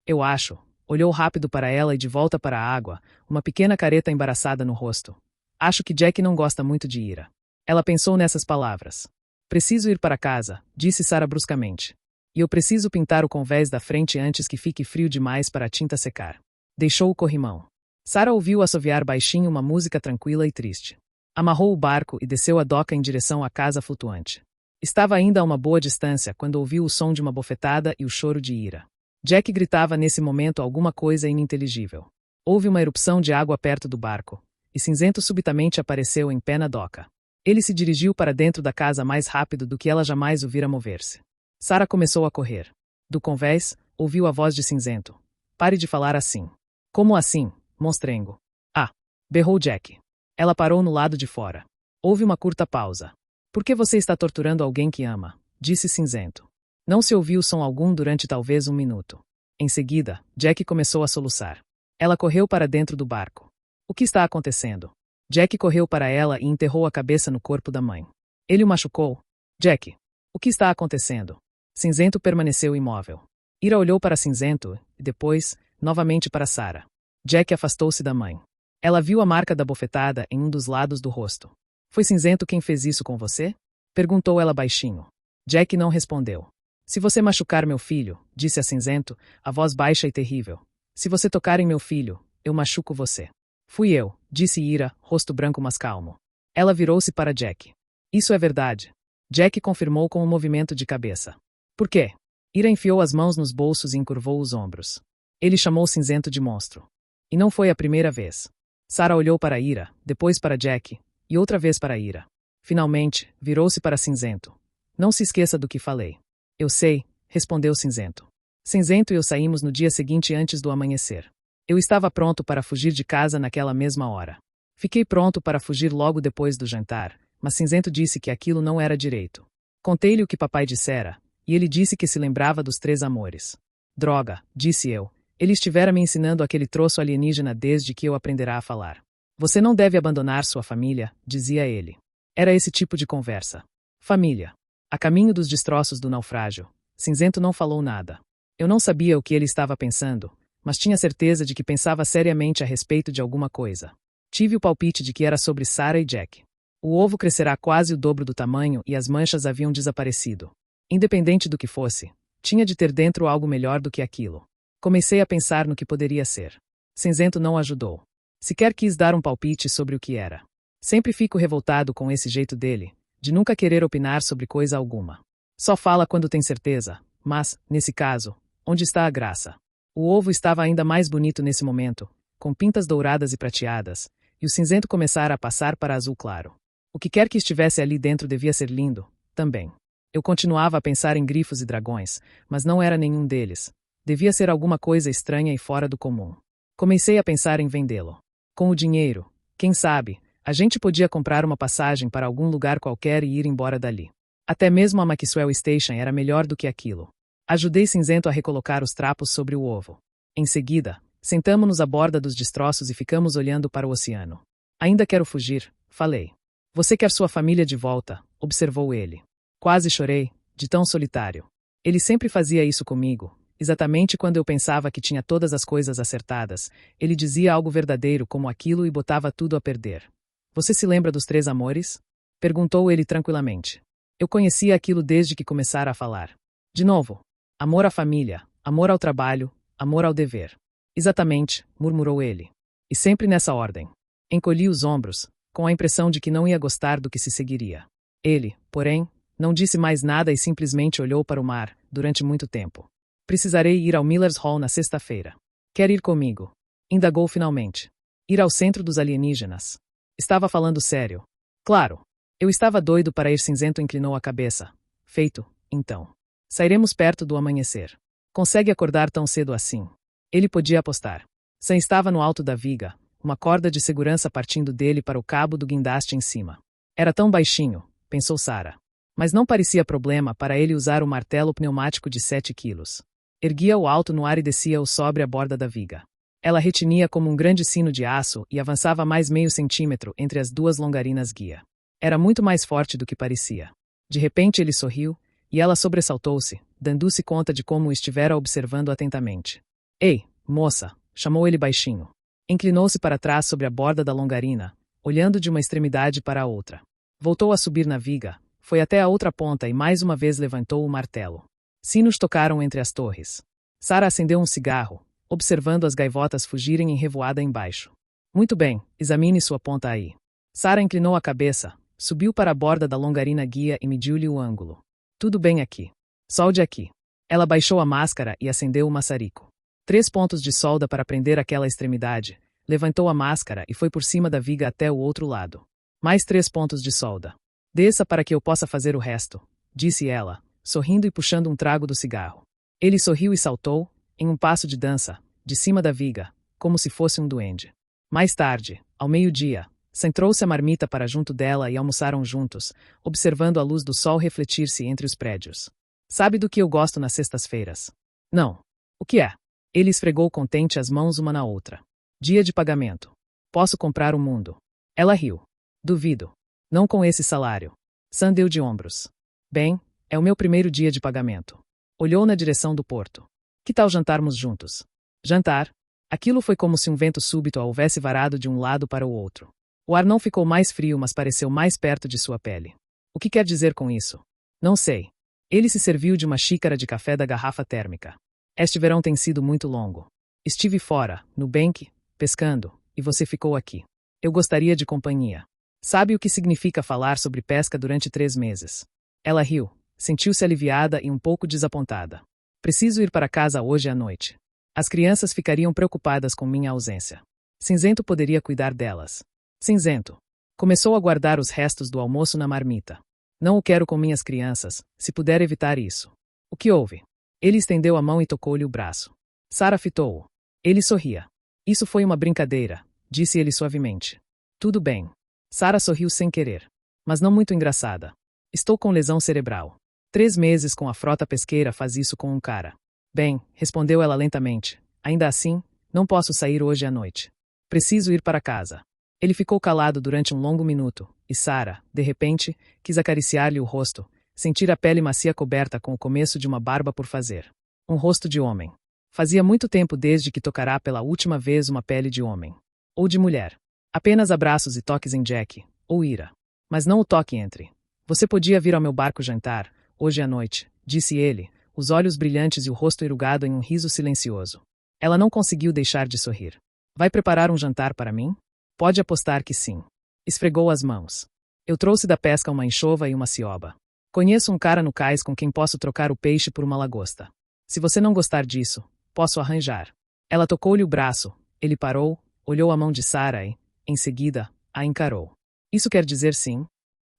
Eu acho. Olhou rápido para ela e de volta para a água, uma pequena careta embaraçada no rosto. Acho que Jack não gosta muito de Ira. Ela pensou nessas palavras. Preciso ir para casa, disse Sarah bruscamente. E eu preciso pintar o convés da frente antes que fique frio demais para a tinta secar. Deixou o corrimão. Sarah ouviu assoviar baixinho uma música tranquila e triste. Amarrou o barco e desceu a doca em direção à casa flutuante. Estava ainda a uma boa distância quando ouviu o som de uma bofetada e o choro de Ira. Jack gritava nesse momento alguma coisa ininteligível. Houve uma erupção de água perto do barco, e Cinzento subitamente apareceu em pé na doca. Ele se dirigiu para dentro da casa mais rápido do que ela jamais o vira mover-se. Sarah começou a correr. Do convés, ouviu a voz de Cinzento. Pare de falar assim. Como assim, monstrengo? Ah! Berrou Jack. Ela parou no lado de fora. Houve uma curta pausa. Por que você está torturando alguém que ama? Disse Cinzento. Não se ouviu som algum durante talvez 1 minuto. Em seguida, Jack começou a soluçar. Ela correu para dentro do barco. O que está acontecendo? Jack correu para ela e enterrou a cabeça no corpo da mãe. Ele o machucou. Jack. O que está acontecendo? Cinzento permaneceu imóvel. Ira olhou para Cinzento, e depois, novamente para Sarah. Jack afastou-se da mãe. Ela viu a marca da bofetada em um dos lados do rosto. Foi Cinzento quem fez isso com você? Perguntou ela baixinho. Jack não respondeu. Se você machucar meu filho, disse a Cinzento, a voz baixa e terrível. Se você tocar em meu filho, eu machuco você. Fui eu, disse Ira, rosto branco mas calmo. Ela virou-se para Jack. Isso é verdade. Jack confirmou com um movimento de cabeça. Por quê? Ira enfiou as mãos nos bolsos e encurvou os ombros. Ele chamou Cinzento de monstro. E não foi a primeira vez. Sarah olhou para Ira, depois para Jack, e outra vez para Ira. Finalmente, virou-se para Cinzento. Não se esqueça do que falei. Eu sei, respondeu Cinzento. Cinzento e eu saímos no dia seguinte antes do amanhecer. Eu estava pronto para fugir de casa naquela mesma hora. Fiquei pronto para fugir logo depois do jantar, mas Cinzento disse que aquilo não era direito. Contei-lhe o que papai dissera, e ele disse que se lembrava dos 3 amores. Droga, disse eu. Ele estivera me ensinando aquele troço alienígena desde que eu aprenderá a falar. Você não deve abandonar sua família, dizia ele. Era esse tipo de conversa. Família. A caminho dos destroços do naufrágio, Cinzento não falou nada. Eu não sabia o que ele estava pensando, mas tinha certeza de que pensava seriamente a respeito de alguma coisa. Tive o palpite de que era sobre Sarah e Jack. O ovo crescerá quase o dobro do tamanho e as manchas haviam desaparecido. Independente do que fosse, tinha de ter dentro algo melhor do que aquilo. Comecei a pensar no que poderia ser. Cinzento não ajudou. Sequer quis dar um palpite sobre o que era. Sempre fico revoltado com esse jeito dele, de nunca querer opinar sobre coisa alguma. Só fala quando tem certeza, mas, nesse caso, onde está a graça? O ovo estava ainda mais bonito nesse momento, com pintas douradas e prateadas, e o cinzento começara a passar para azul claro. O que quer que estivesse ali dentro devia ser lindo, também. Eu continuava a pensar em grifos e dragões, mas não era nenhum deles. Devia ser alguma coisa estranha e fora do comum. Comecei a pensar em vendê-lo. Com o dinheiro, quem sabe, a gente podia comprar uma passagem para algum lugar qualquer e ir embora dali. Até mesmo a Maxwell Station era melhor do que aquilo. Ajudei Cinzento a recolocar os trapos sobre o ovo. Em seguida, sentamo-nos à borda dos destroços e ficamos olhando para o oceano. Ainda quero fugir, falei. Você quer sua família de volta, observou ele. Quase chorei, de tão solitário. Ele sempre fazia isso comigo. Exatamente quando eu pensava que tinha todas as coisas acertadas, ele dizia algo verdadeiro como aquilo e botava tudo a perder. Você se lembra dos 3 amores? Perguntou ele tranquilamente. Eu conhecia aquilo desde que começara a falar. De novo. Amor à família, amor ao trabalho, amor ao dever. Exatamente, murmurou ele. E sempre nessa ordem. Encolhi os ombros, com a impressão de que não ia gostar do que se seguiria. Ele, porém, não disse mais nada e simplesmente olhou para o mar, durante muito tempo. Precisarei ir ao Miller's Hall na sexta-feira. Quer ir comigo? Indagou finalmente. Ir ao centro dos alienígenas. Estava falando sério. Claro. Eu estava doido para ir. Cinzento inclinou a cabeça. Feito, então. Sairemos perto do amanhecer. Consegue acordar tão cedo assim? Ele podia apostar. Sam estava no alto da viga, uma corda de segurança partindo dele para o cabo do guindaste em cima. Era tão baixinho, pensou Sarah. Mas não parecia problema para ele usar o martelo pneumático de 7 quilos. Erguia-o alto no ar e descia-o sobre a borda da viga. Ela retinia como um grande sino de aço e avançava mais meio centímetro entre as 2 longarinas guia. Era muito mais forte do que parecia. De repente ele sorriu, e ela sobressaltou-se, dando-se conta de como o estivera observando atentamente. Ei, moça, chamou ele baixinho. Inclinou-se para trás sobre a borda da longarina, olhando de uma extremidade para a outra. Voltou a subir na viga, foi até a outra ponta e mais uma vez levantou o martelo. Sinos tocaram entre as torres. Sarah acendeu um cigarro, observando as gaivotas fugirem em revoada embaixo. Muito bem, examine sua ponta aí. Sarah inclinou a cabeça, subiu para a borda da longarina guia e mediu-lhe o ângulo. Tudo bem aqui. Solde aqui. Ela baixou a máscara e acendeu o maçarico. 3 pontos de solda para prender aquela extremidade. Levantou a máscara e foi por cima da viga até o outro lado. Mais 3 pontos de solda. Desça para que eu possa fazer o resto, disse ela, sorrindo e puxando um trago do cigarro. Ele sorriu e saltou, em um passo de dança, de cima da viga, como se fosse um duende. Mais tarde, ao meio-dia, Sam trouxe a marmita para junto dela e almoçaram juntos, observando a luz do sol refletir-se entre os prédios. Sabe do que eu gosto nas sextas-feiras? Não. O que é? Ele esfregou contente as mãos uma na outra. Dia de pagamento. Posso comprar o mundo. Ela riu. Duvido. Não com esse salário. Sam deu de ombros. Bem, é o meu primeiro dia de pagamento. Olhou na direção do porto. Que tal jantarmos juntos? Jantar? Aquilo foi como se um vento súbito a houvesse varado de um lado para o outro. O ar não ficou mais frio, mas pareceu mais perto de sua pele. O que quer dizer com isso? Não sei. Ele se serviu de uma xícara de café da garrafa térmica. Este verão tem sido muito longo. Estive fora, no bank, pescando, e você ficou aqui. Eu gostaria de companhia. Sabe o que significa falar sobre pesca durante 3 meses? Ela riu, sentiu-se aliviada e um pouco desapontada. Preciso ir para casa hoje à noite. As crianças ficariam preocupadas com minha ausência. Cinzento poderia cuidar delas. Cinzento. Começou a guardar os restos do almoço na marmita. Não o quero com minhas crianças, se puder evitar isso. O que houve? Ele estendeu a mão e tocou-lhe o braço. Sarah fitou-o. Ele sorria. Isso foi uma brincadeira, disse ele suavemente. Tudo bem. Sarah sorriu sem querer. Mas não muito engraçada. Estou com lesão cerebral. 3 meses com a frota pesqueira faz isso com um cara. Bem, respondeu ela lentamente. Ainda assim, não posso sair hoje à noite. Preciso ir para casa. Ele ficou calado durante um longo minuto, e Sarah, de repente, quis acariciar-lhe o rosto, sentir a pele macia coberta com o começo de uma barba por fazer. Um rosto de homem. Fazia muito tempo desde que tocará pela última vez uma pele de homem. Ou de mulher. Apenas abraços e toques em Jack, ou Ira. Mas não o toque entre. Você podia vir ao meu barco jantar, hoje à noite, disse ele, os olhos brilhantes e o rosto enrugado em um riso silencioso. Ela não conseguiu deixar de sorrir. Vai preparar um jantar para mim? Pode apostar que sim. Esfregou as mãos. Eu trouxe da pesca uma anchova e uma cioba. Conheço um cara no cais com quem posso trocar o peixe por uma lagosta. Se você não gostar disso, posso arranjar. Ela tocou-lhe o braço. Ele parou, olhou a mão de Sarah e, em seguida, a encarou. Isso quer dizer sim?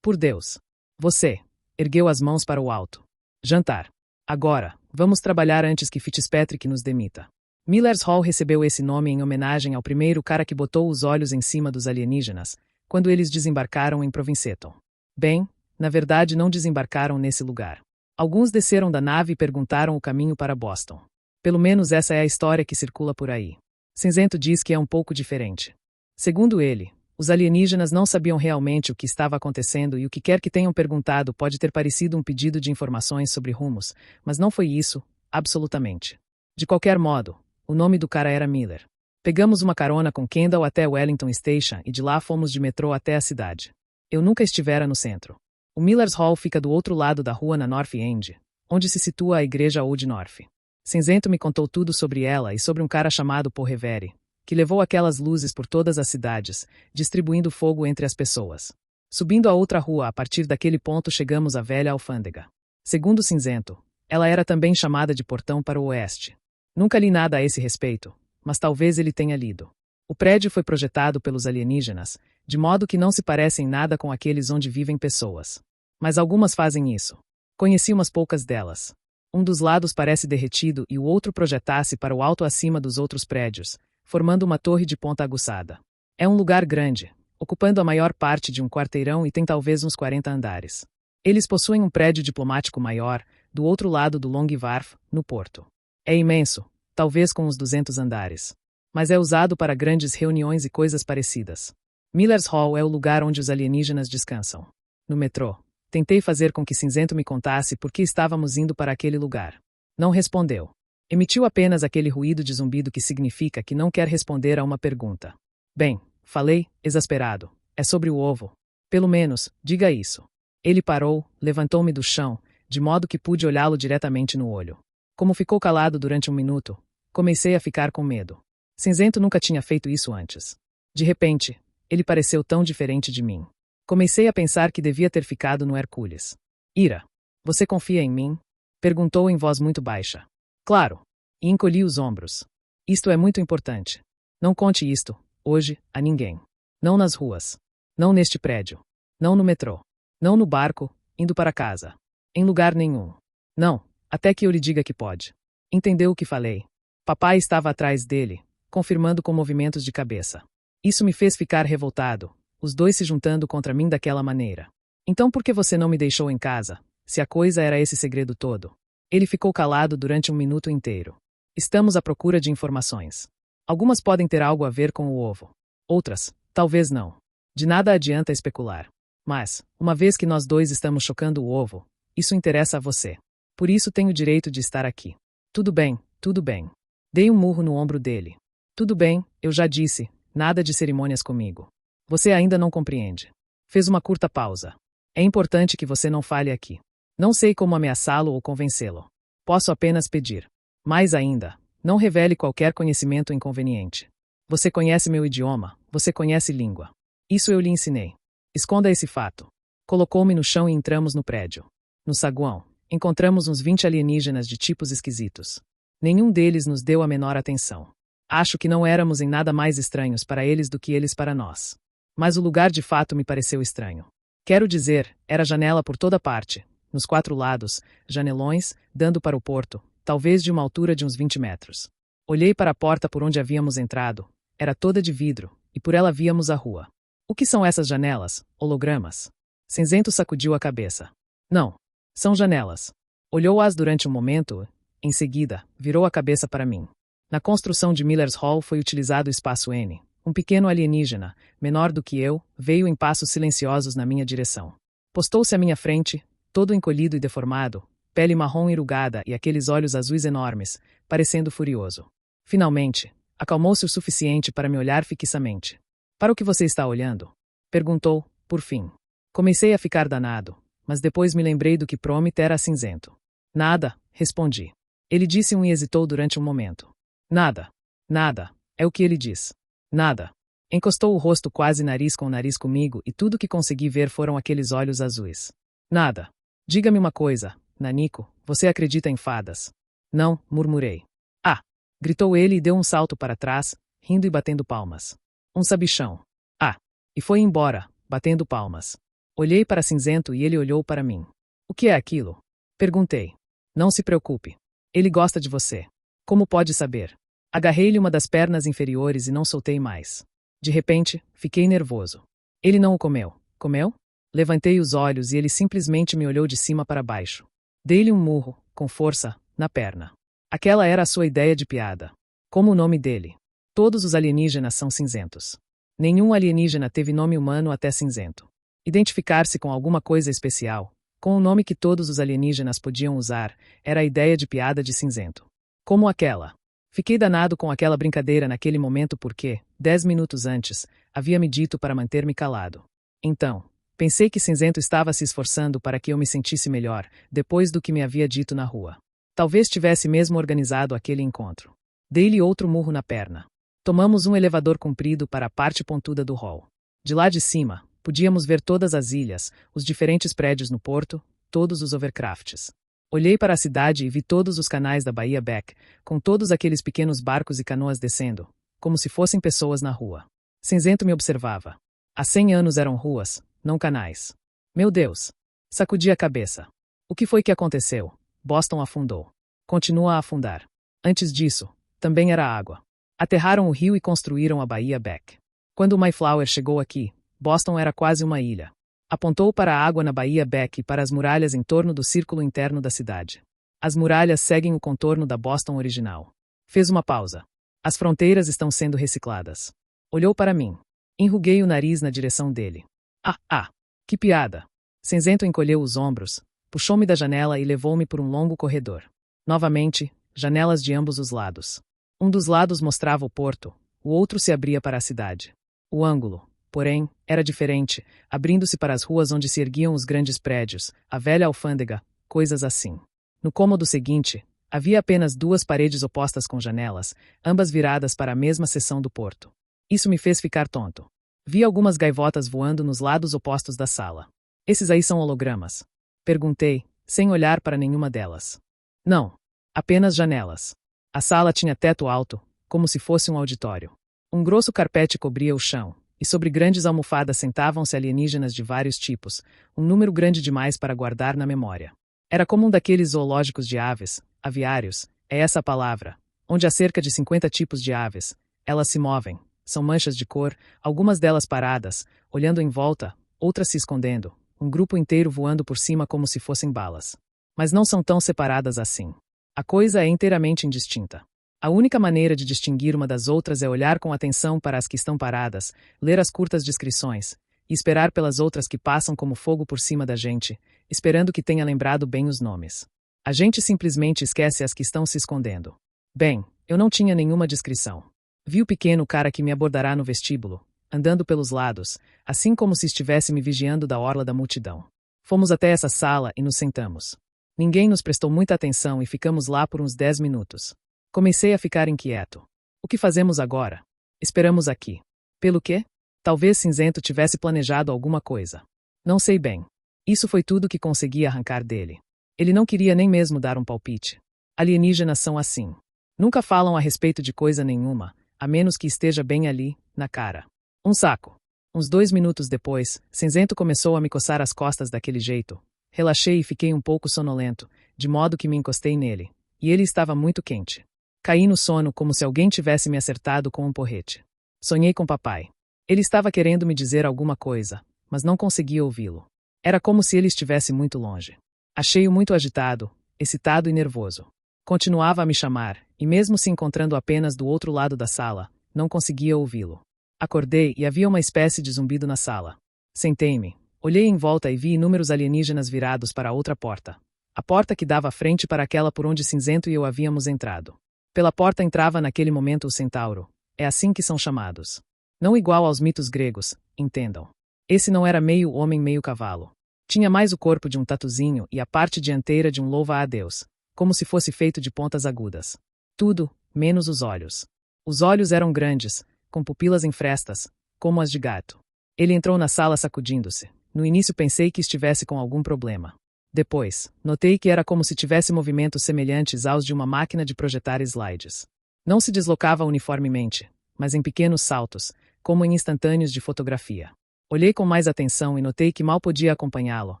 Por Deus. Você. Ergueu as mãos para o alto. Jantar. Agora, vamos trabalhar antes que Fitzpatrick nos demita. Miller's Hall recebeu esse nome em homenagem ao primeiro cara que botou os olhos em cima dos alienígenas, quando eles desembarcaram em Provinceton. Bem, na verdade não desembarcaram nesse lugar. Alguns desceram da nave e perguntaram o caminho para Boston. Pelo menos essa é a história que circula por aí. Cinzento diz que é um pouco diferente. Segundo ele, os alienígenas não sabiam realmente o que estava acontecendo e o que quer que tenham perguntado pode ter parecido um pedido de informações sobre rumos, mas não foi isso, absolutamente. De qualquer modo, o nome do cara era Miller. Pegamos uma carona com Kendall até Wellington Station e de lá fomos de metrô até a cidade. Eu nunca estivera no centro. O Miller's Hall fica do outro lado da rua na North End, onde se situa a igreja Old North. Cinzento me contou tudo sobre ela e sobre um cara chamado Paul Revere, que levou aquelas luzes por todas as cidades, distribuindo fogo entre as pessoas. Subindo a outra rua, a partir daquele ponto chegamos à velha alfândega. Segundo Cinzento, ela era também chamada de Portão para o Oeste. Nunca li nada a esse respeito, mas talvez ele tenha lido. O prédio foi projetado pelos alienígenas, de modo que não se parece em nada com aqueles onde vivem pessoas. Mas algumas fazem isso. Conheci umas poucas delas. Um dos lados parece derretido e o outro projeta-se para o alto acima dos outros prédios, formando uma torre de ponta aguçada. É um lugar grande, ocupando a maior parte de um quarteirão e tem talvez uns 40 andares. Eles possuem um prédio diplomático maior, do outro lado do Long Wharf, no porto. É imenso, talvez com uns 200 andares. Mas é usado para grandes reuniões e coisas parecidas. Miller's Hall é o lugar onde os alienígenas descansam. No metrô, tentei fazer com que Cinzento me contasse por que estávamos indo para aquele lugar. Não respondeu. Emitiu apenas aquele ruído de zumbido que significa que não quer responder a uma pergunta. Bem, falei, exasperado. É sobre o ovo. Pelo menos, diga isso. Ele parou, levantou-me do chão, de modo que pude olhá-lo diretamente no olho. Como ficou calado durante um minuto, comecei a ficar com medo. Cinzento nunca tinha feito isso antes. De repente, ele pareceu tão diferente de mim. Comecei a pensar que devia ter ficado no Hércules. Ira, você confia em mim? Perguntou em voz muito baixa. Claro. E encolhi os ombros. Isto é muito importante. Não conte isto, hoje, a ninguém. Não nas ruas. Não neste prédio. Não no metrô. Não no barco, indo para casa. Em lugar nenhum. Não. Até que eu lhe diga que pode. Entendeu o que falei? Papai estava atrás dele, confirmando com movimentos de cabeça. Isso me fez ficar revoltado, os dois se juntando contra mim daquela maneira. Então por que você não me deixou em casa, se a coisa era esse segredo todo? Ele ficou calado durante um minuto inteiro. Estamos à procura de informações. Algumas podem ter algo a ver com o ovo. Outras, talvez não. De nada adianta especular. Mas, uma vez que nós dois estamos chocando o ovo, isso interessa a você. Por isso tenho o direito de estar aqui. Tudo bem, tudo bem. Dei um murro no ombro dele. Tudo bem, eu já disse, nada de cerimônias comigo. Você ainda não compreende. Fez uma curta pausa. É importante que você não fale aqui. Não sei como ameaçá-lo ou convencê-lo. Posso apenas pedir. Mais ainda, não revele qualquer conhecimento inconveniente. Você conhece meu idioma, você conhece língua. Isso eu lhe ensinei. Esconda esse fato. Colocou-me no chão e entramos no prédio. No saguão, encontramos uns 20 alienígenas de tipos esquisitos. Nenhum deles nos deu a menor atenção. Acho que não éramos em nada mais estranhos para eles do que eles para nós. Mas o lugar de fato me pareceu estranho. Quero dizer, era janela por toda parte, nos 4 lados, janelões, dando para o porto, talvez de uma altura de uns 20 metros. Olhei para a porta por onde havíamos entrado. Era toda de vidro, e por ela víamos a rua. O que são essas janelas? Hologramas? Cinzento sacudiu a cabeça. Não. São janelas. Olhou-as durante um momento, em seguida, virou a cabeça para mim. Na construção de Miller's Hall foi utilizado o espaço N, Um pequeno alienígena, menor do que eu, veio em passos silenciosos na minha direção. Postou-se à minha frente, todo encolhido e deformado, pele marrom enrugada e aqueles olhos azuis enormes, parecendo furioso. Finalmente, acalmou-se o suficiente para me olhar fixamente. Para o que você está olhando? Perguntou, por fim. Comecei a ficar danado, mas depois me lembrei do que Promit era cinzento. Nada, respondi. Ele disse e hesitou durante um momento. Nada. Nada, é o que ele diz. Nada. Encostou o rosto quase nariz com nariz comigo e tudo que consegui ver foram aqueles olhos azuis. Nada. Diga-me uma coisa, Naniko, você acredita em fadas? Não, murmurei. Ah! Gritou ele e deu um salto para trás, rindo e batendo palmas. Um sabichão. Ah! E foi embora, batendo palmas. Olhei para Cinzento e ele olhou para mim. O que é aquilo? Perguntei. Não se preocupe. Ele gosta de você. Como pode saber? Agarrei-lhe uma das pernas inferiores e não soltei mais. De repente, fiquei nervoso. Ele não o comeu. Comeu? Levantei os olhos e ele simplesmente me olhou de cima para baixo. Dei-lhe um murro, com força, na perna. Aquela era a sua ideia de piada. Como o nome dele? Todos os alienígenas são cinzentos. Nenhum alienígena teve nome humano até cinzento. Identificar-se com alguma coisa especial, com o nome que todos os alienígenas podiam usar, era a ideia de piada de cinzento. Como aquela. Fiquei danado com aquela brincadeira naquele momento porque, 10 minutos antes, havia-me dito para manter-me calado. Então, pensei que Cinzento estava se esforçando para que eu me sentisse melhor, depois do que me havia dito na rua. Talvez tivesse mesmo organizado aquele encontro. Dei-lhe outro murro na perna. Tomamos um elevador comprido para a parte pontuda do hall. De lá de cima, podíamos ver todas as ilhas, os diferentes prédios no porto, todos os overcrafts. Olhei para a cidade e vi todos os canais da Baía Beck, com todos aqueles pequenos barcos e canoas descendo, como se fossem pessoas na rua. Cinzento me observava. Há 100 anos eram ruas, não canais. Meu Deus! Sacudi a cabeça. O que foi que aconteceu? Boston afundou. Continua a afundar. Antes disso, também era água. Aterraram o rio e construíram a Baía Beck. Quando o Mayflower chegou aqui, Boston era quase uma ilha. Apontou para a água na Baía Beck e para as muralhas em torno do círculo interno da cidade. As muralhas seguem o contorno da Boston original. Fez uma pausa. As fronteiras estão sendo recicladas. Olhou para mim. Enruguei o nariz na direção dele. Ah! Que piada! Cinzento encolheu os ombros, puxou-me da janela e levou-me por um longo corredor. Novamente, janelas de ambos os lados. Um dos lados mostrava o porto, o outro se abria para a cidade. O ângulo, porém, era diferente, abrindo-se para as ruas onde se erguiam os grandes prédios, a velha alfândega, coisas assim. No cômodo seguinte, havia apenas 2 paredes opostas com janelas, ambas viradas para a mesma seção do porto. Isso me fez ficar tonto. Vi algumas gaivotas voando nos lados opostos da sala. Esses aí são hologramas? Perguntei, sem olhar para nenhuma delas. Não. Apenas janelas. A sala tinha teto alto, como se fosse um auditório. Um grosso carpete cobria o chão, e sobre grandes almofadas sentavam-se alienígenas de vários tipos, um número grande demais para guardar na memória. Era como um daqueles zoológicos de aves, aviários, é essa a palavra, onde há cerca de 50 tipos de aves. Elas se movem, são manchas de cor, algumas delas paradas, olhando em volta, outras se escondendo, um grupo inteiro voando por cima como se fossem balas. Mas não são tão separadas assim. A coisa é inteiramente indistinta. A única maneira de distinguir uma das outras é olhar com atenção para as que estão paradas, ler as curtas descrições, e esperar pelas outras que passam como fogo por cima da gente, esperando que tenha lembrado bem os nomes. A gente simplesmente esquece as que estão se escondendo. Bem, eu não tinha nenhuma descrição. Vi o pequeno cara que me abordará no vestíbulo, andando pelos lados, assim como se estivesse me vigiando da orla da multidão. Fomos até essa sala e nos sentamos. Ninguém nos prestou muita atenção e ficamos lá por uns 10 minutos. Comecei a ficar inquieto. O que fazemos agora? Esperamos aqui. Pelo quê? Talvez Cinzento tivesse planejado alguma coisa. Não sei bem. Isso foi tudo que consegui arrancar dele. Ele não queria nem mesmo dar um palpite. Alienígenas são assim. Nunca falam a respeito de coisa nenhuma, a menos que esteja bem ali, na cara. Um saco. Uns 2 minutos depois, Cinzento começou a me coçar as costas daquele jeito. Relaxei e fiquei um pouco sonolento, de modo que me encostei nele. E ele estava muito quente. Caí no sono como se alguém tivesse me acertado com um porrete. Sonhei com papai. Ele estava querendo me dizer alguma coisa, mas não conseguia ouvi-lo. Era como se ele estivesse muito longe. Achei-o muito agitado, excitado e nervoso. Continuava a me chamar, e mesmo se encontrando apenas do outro lado da sala, não conseguia ouvi-lo. Acordei e havia uma espécie de zumbido na sala. Sentei-me, olhei em volta e vi inúmeros alienígenas virados para a outra porta. A porta que dava à frente para aquela por onde Cinzento e eu havíamos entrado. Pela porta entrava naquele momento o centauro. É assim que são chamados. Não igual aos mitos gregos, entendam. Esse não era meio homem meio cavalo. Tinha mais o corpo de um tatuzinho e a parte dianteira de um louva-a-Deus, como se fosse feito de pontas agudas. Tudo, menos os olhos. Os olhos eram grandes, com pupilas em frestas, como as de gato. Ele entrou na sala sacudindo-se. No início pensei que estivesse com algum problema. Depois, notei que era como se tivesse movimentos semelhantes aos de uma máquina de projetar slides. Não se deslocava uniformemente, mas em pequenos saltos, como em instantâneos de fotografia. Olhei com mais atenção e notei que mal podia acompanhá-lo,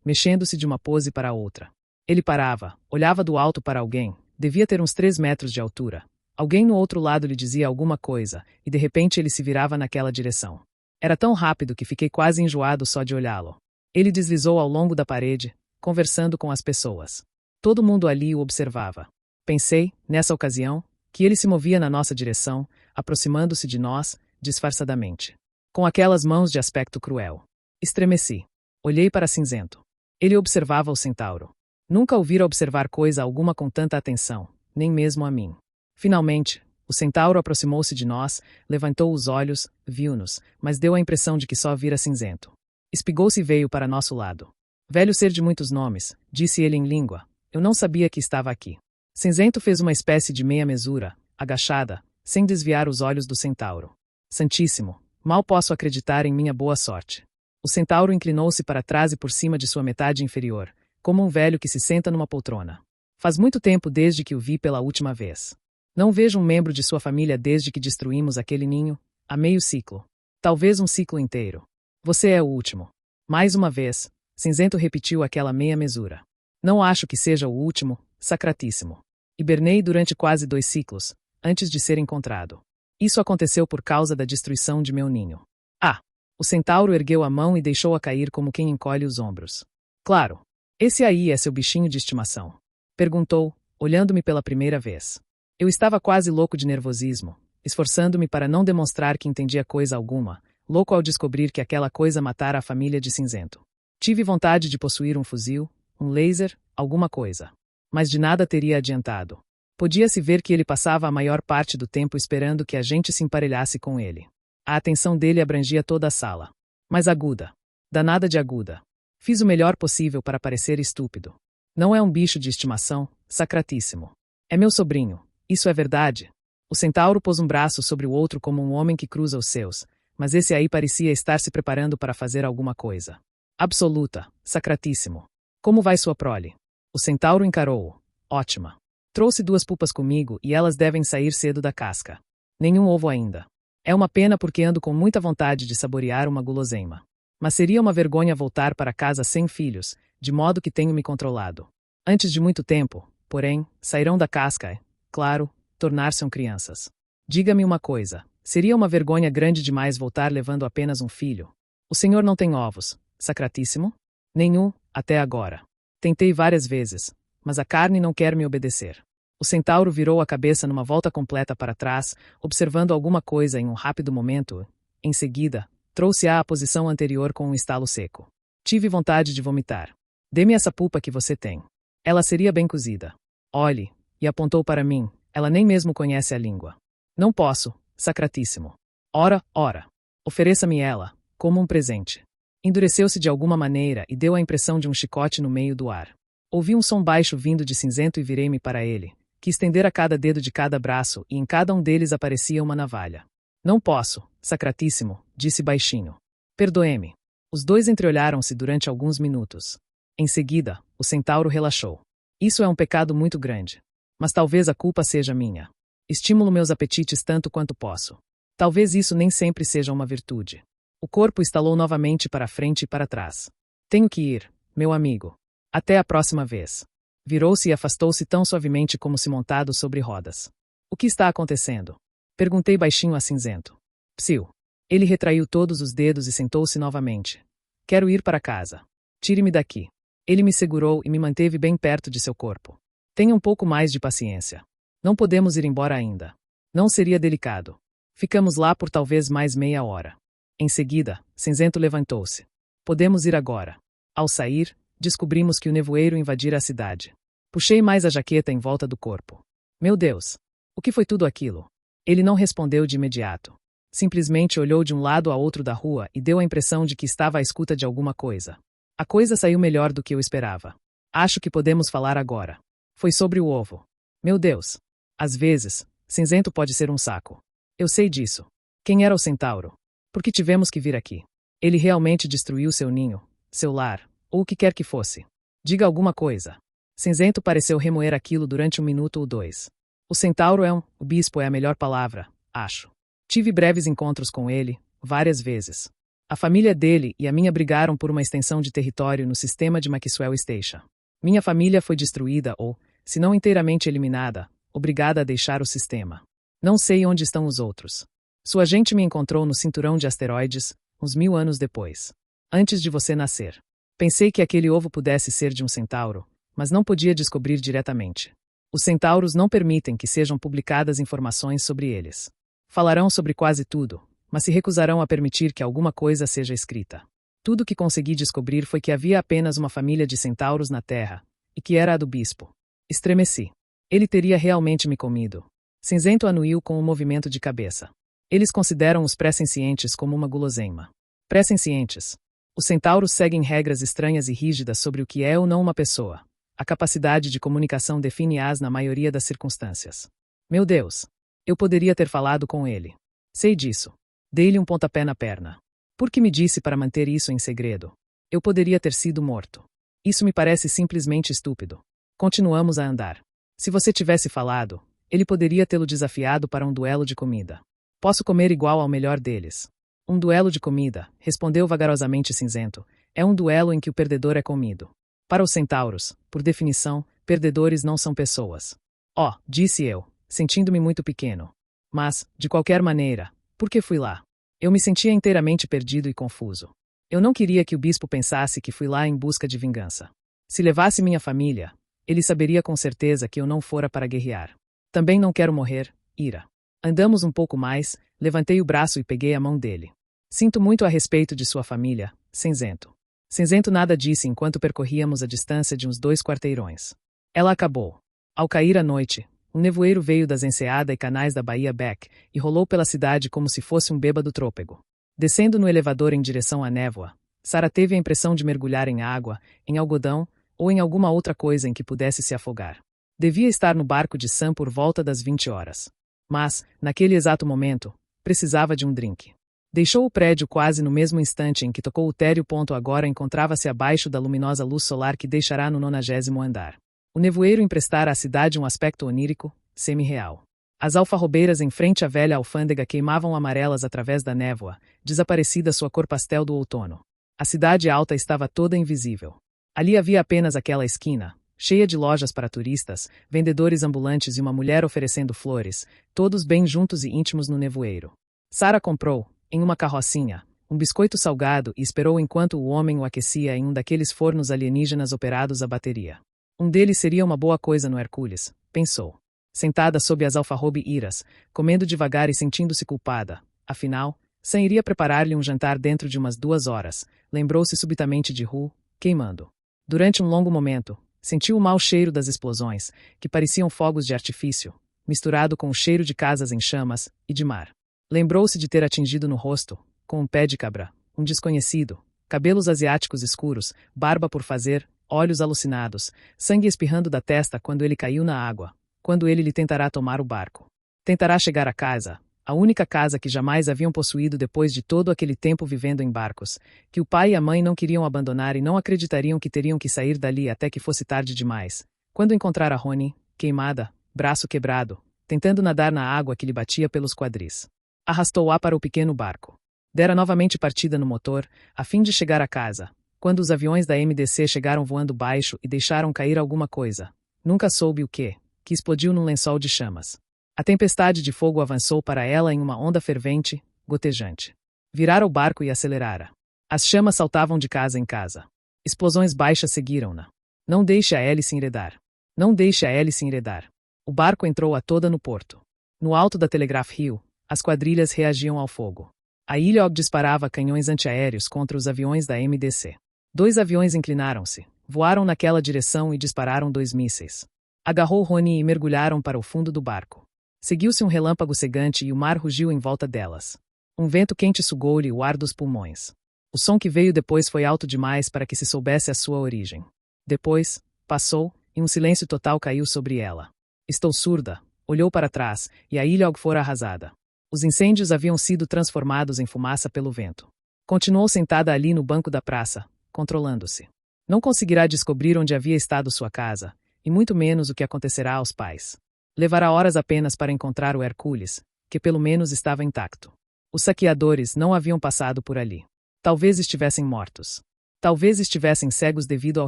mexendo-se de uma pose para outra. Ele parava, olhava do alto para alguém, devia ter uns 3 metros de altura. Alguém no outro lado lhe dizia alguma coisa, e de repente ele se virava naquela direção. Era tão rápido que fiquei quase enjoado só de olhá-lo. Ele deslizou ao longo da parede, conversando com as pessoas. Todo mundo ali o observava. Pensei, nessa ocasião, que ele se movia na nossa direção, aproximando-se de nós, disfarçadamente. Com aquelas mãos de aspecto cruel. Estremeci. Olhei para Cinzento. Ele observava o centauro. Nunca o vira observar coisa alguma com tanta atenção, nem mesmo a mim. Finalmente, o centauro aproximou-se de nós, levantou os olhos, viu-nos, mas deu a impressão de que só vira Cinzento. Espigou-se e veio para nosso lado. Velho ser de muitos nomes, disse ele em língua. Eu não sabia que estava aqui. Cinzento fez uma espécie de meia mesura, agachada, sem desviar os olhos do centauro. Santíssimo, mal posso acreditar em minha boa sorte. O centauro inclinou-se para trás e por cima de sua metade inferior, como um velho que se senta numa poltrona. Faz muito tempo desde que o vi pela última vez. Não vejo um membro de sua família desde que destruímos aquele ninho, há meio ciclo. Talvez um ciclo inteiro. Você é o último. Mais uma vez, Cinzento repetiu aquela meia mesura. Não acho que seja o último, sacratíssimo. Hibernei durante quase 2 ciclos, antes de ser encontrado. Isso aconteceu por causa da destruição de meu ninho. Ah! O centauro ergueu a mão e deixou-a cair como quem encolhe os ombros. Claro. Esse aí é seu bichinho de estimação. Perguntou, olhando-me pela primeira vez. Eu estava quase louco de nervosismo, esforçando-me para não demonstrar que entendia coisa alguma, louco ao descobrir que aquela coisa matara a família de Cinzento. Tive vontade de possuir um fuzil, um laser, alguma coisa. Mas de nada teria adiantado. Podia-se ver que ele passava a maior parte do tempo esperando que a gente se emparelhasse com ele. A atenção dele abrangia toda a sala. Mas aguda. Danada de aguda. Fiz o melhor possível para parecer estúpido. Não é um bicho de estimação, sacratíssimo. É meu sobrinho. Isso é verdade. O centauro pôs um braço sobre o outro como um homem que cruza os seus, mas esse aí parecia estar se preparando para fazer alguma coisa. Absoluta, sacratíssimo. Como vai sua prole? O centauro encarou-o. Ótima. Trouxe 2 pupas comigo e elas devem sair cedo da casca. Nenhum ovo ainda. É uma pena porque ando com muita vontade de saborear uma guloseima. Mas seria uma vergonha voltar para casa sem filhos, de modo que tenho me controlado. Antes de muito tempo, porém, sairão da casca e, claro, tornar-se-ão crianças. Diga-me uma coisa, seria uma vergonha grande demais voltar levando apenas um filho? O senhor não tem ovos, sacratíssimo? Nenhum, até agora. Tentei várias vezes, mas a carne não quer me obedecer. O centauro virou a cabeça numa volta completa para trás, observando alguma coisa em um rápido momento. Em seguida, trouxe-a à posição anterior com um estalo seco. Tive vontade de vomitar. Dê-me essa pupa que você tem. Ela seria bem cozida. Olhe, e apontou para mim, ela nem mesmo conhece a língua. Não posso, sacratíssimo. Ora, ora. Ofereça-me ela, como um presente. Endureceu-se de alguma maneira e deu a impressão de um chicote no meio do ar. Ouvi um som baixo vindo de Cinzento e virei-me para ele, que estendera cada dedo de cada braço e em cada um deles aparecia uma navalha. Não posso, sacratíssimo, disse baixinho. Perdoe-me. Os 2 entreolharam-se durante alguns minutos. Em seguida, o centauro relaxou. Isso é um pecado muito grande. Mas talvez a culpa seja minha. Estimulo meus apetites tanto quanto posso. Talvez isso nem sempre seja uma virtude. O corpo estalou novamente para frente e para trás. Tenho que ir, meu amigo. Até a próxima vez. Virou-se e afastou-se tão suavemente como se montado sobre rodas. O que está acontecendo? Perguntei baixinho a Cinzento. Psiu. Ele retraiu todos os dedos e sentou-se novamente. Quero ir para casa. Tire-me daqui. Ele me segurou e me manteve bem perto de seu corpo. Tenha um pouco mais de paciência. Não podemos ir embora ainda. Não seria delicado. Ficamos lá por talvez mais meia hora. Em seguida, Cinzento levantou-se. Podemos ir agora. Ao sair, descobrimos que o nevoeiro invadira a cidade. Puxei mais a jaqueta em volta do corpo. Meu Deus! O que foi tudo aquilo? Ele não respondeu de imediato. Simplesmente olhou de um lado a outro da rua e deu a impressão de que estava à escuta de alguma coisa. A coisa saiu melhor do que eu esperava. Acho que podemos falar agora. Foi sobre o ovo. Meu Deus! Às vezes, Cinzento pode ser um saco. Eu sei disso. Quem era o centauro? Por que tivemos que vir aqui? Ele realmente destruiu seu ninho, seu lar, ou o que quer que fosse. Diga alguma coisa. Cinzento pareceu remoer aquilo durante 1 minuto ou 2. O centauro o bispo é a melhor palavra, acho. Tive breves encontros com ele, várias vezes. A família dele e a minha brigaram por uma extensão de território no sistema de Maxwell Station. Minha família foi destruída ou, se não inteiramente eliminada, obrigada a deixar o sistema. Não sei onde estão os outros. Sua gente me encontrou no cinturão de asteroides, uns 1000 anos depois. Antes de você nascer. Pensei que aquele ovo pudesse ser de um centauro, mas não podia descobrir diretamente. Os centauros não permitem que sejam publicadas informações sobre eles. Falarão sobre quase tudo, mas se recusarão a permitir que alguma coisa seja escrita. Tudo que consegui descobrir foi que havia apenas uma família de centauros na Terra, e que era a do bispo. Estremeci. Ele teria realmente me comido. Cinzento anuiu com um movimento de cabeça. Eles consideram os pré-sencientes como uma guloseima. Pré-sencientes. Os centauros seguem regras estranhas e rígidas sobre o que é ou não uma pessoa. A capacidade de comunicação define-as na maioria das circunstâncias. Meu Deus! Eu poderia ter falado com ele. Sei disso. Dei-lhe um pontapé na perna. Por que me disse para manter isso em segredo? Eu poderia ter sido morto. Isso me parece simplesmente estúpido. Continuamos a andar. Se você tivesse falado, ele poderia tê-lo desafiado para um duelo de comida. Posso comer igual ao melhor deles. Um duelo de comida, respondeu vagarosamente Cinzento, é um duelo em que o perdedor é comido. Para os centauros, por definição, perdedores não são pessoas. Oh, disse eu, sentindo-me muito pequeno. Mas, de qualquer maneira, por que fui lá? Eu me sentia inteiramente perdido e confuso. Eu não queria que o bispo pensasse que fui lá em busca de vingança. Se levasse minha família, ele saberia com certeza que eu não fora para guerrear. Também não quero morrer, Ira. Andamos um pouco mais, levantei o braço e peguei a mão dele. Sinto muito a respeito de sua família, Cinzento. Cinzento nada disse enquanto percorríamos a distância de uns 2 quarteirões. Ela acabou. Ao cair a noite, um nevoeiro veio das enseada e canais da Baía Beck e rolou pela cidade como se fosse um bêbado trôpego. Descendo no elevador em direção à névoa, Sarah teve a impressão de mergulhar em água, em algodão ou em alguma outra coisa em que pudesse se afogar. Devia estar no barco de Sam por volta das 20 horas. Mas, naquele exato momento, precisava de um drink. Deixou o prédio quase no mesmo instante em que tocou o térreo. Agora encontrava-se abaixo da luminosa luz solar que deixará no 90º andar. O nevoeiro emprestara à cidade um aspecto onírico, semi-real. As alfarrobeiras em frente à velha alfândega queimavam amarelas através da névoa, desaparecida sua cor pastel do outono. A cidade alta estava toda invisível. Ali havia apenas aquela esquina, cheia de lojas para turistas, vendedores ambulantes e uma mulher oferecendo flores, todos bem juntos e íntimos no nevoeiro. Sarah comprou, em uma carrocinha, um biscoito salgado e esperou enquanto o homem o aquecia em um daqueles fornos alienígenas operados a bateria. Um deles seria uma boa coisa no Hércules, pensou. Sentada sob as alfarrobe-iras, comendo devagar e sentindo-se culpada. Afinal, Sam iria preparar-lhe um jantar dentro de umas 2 horas. Lembrou-se subitamente de Ru, queimando. Durante um longo momento, sentiu o mau cheiro das explosões, que pareciam fogos de artifício, misturado com o cheiro de casas em chamas e de mar. Lembrou-se de ter atingido no rosto, com um pé de cabra, um desconhecido, cabelos asiáticos escuros, barba por fazer, olhos alucinados, sangue espirrando da testa quando ele caiu na água, quando ele lhe tentará tomar o barco. Tentará chegar a casa, a única casa que jamais haviam possuído depois de todo aquele tempo vivendo em barcos, que o pai e a mãe não queriam abandonar e não acreditariam que teriam que sair dali até que fosse tarde demais. Quando encontrar a Roni, queimada, braço quebrado, tentando nadar na água que lhe batia pelos quadris. Arrastou-a para o pequeno barco. Dera novamente partida no motor, a fim de chegar a casa, quando os aviões da MDC chegaram voando baixo e deixaram cair alguma coisa. Nunca soube o que explodiu num lençol de chamas. A tempestade de fogo avançou para ela em uma onda fervente, gotejante. Virara o barco e acelerara. As chamas saltavam de casa em casa. Explosões baixas seguiram-na. Não deixe a hélice enredar. Não deixe a hélice enredar. O barco entrou a toda no porto. No alto da Telegraph Hill, As quadrilhas reagiam ao fogo. A Ilhog disparava canhões antiaéreos contra os aviões da MDC. 2 aviões inclinaram-se, voaram naquela direção e dispararam 2 mísseis. Agarrou Roni e mergulharam para o fundo do barco. Seguiu-se um relâmpago cegante e o mar rugiu em volta delas. Um vento quente sugou-lhe o ar dos pulmões. O som que veio depois foi alto demais para que se soubesse a sua origem. Depois, passou, e um silêncio total caiu sobre ela. Estou surda, olhou para trás, e a Ilhog fora arrasada. Os incêndios haviam sido transformados em fumaça pelo vento. Continuou sentada ali no banco da praça, controlando-se. Não conseguirá descobrir onde havia estado sua casa, e muito menos o que acontecerá aos pais. Levará horas apenas para encontrar o Hércules, que pelo menos estava intacto. Os saqueadores não haviam passado por ali. Talvez estivessem mortos. Talvez estivessem cegos devido ao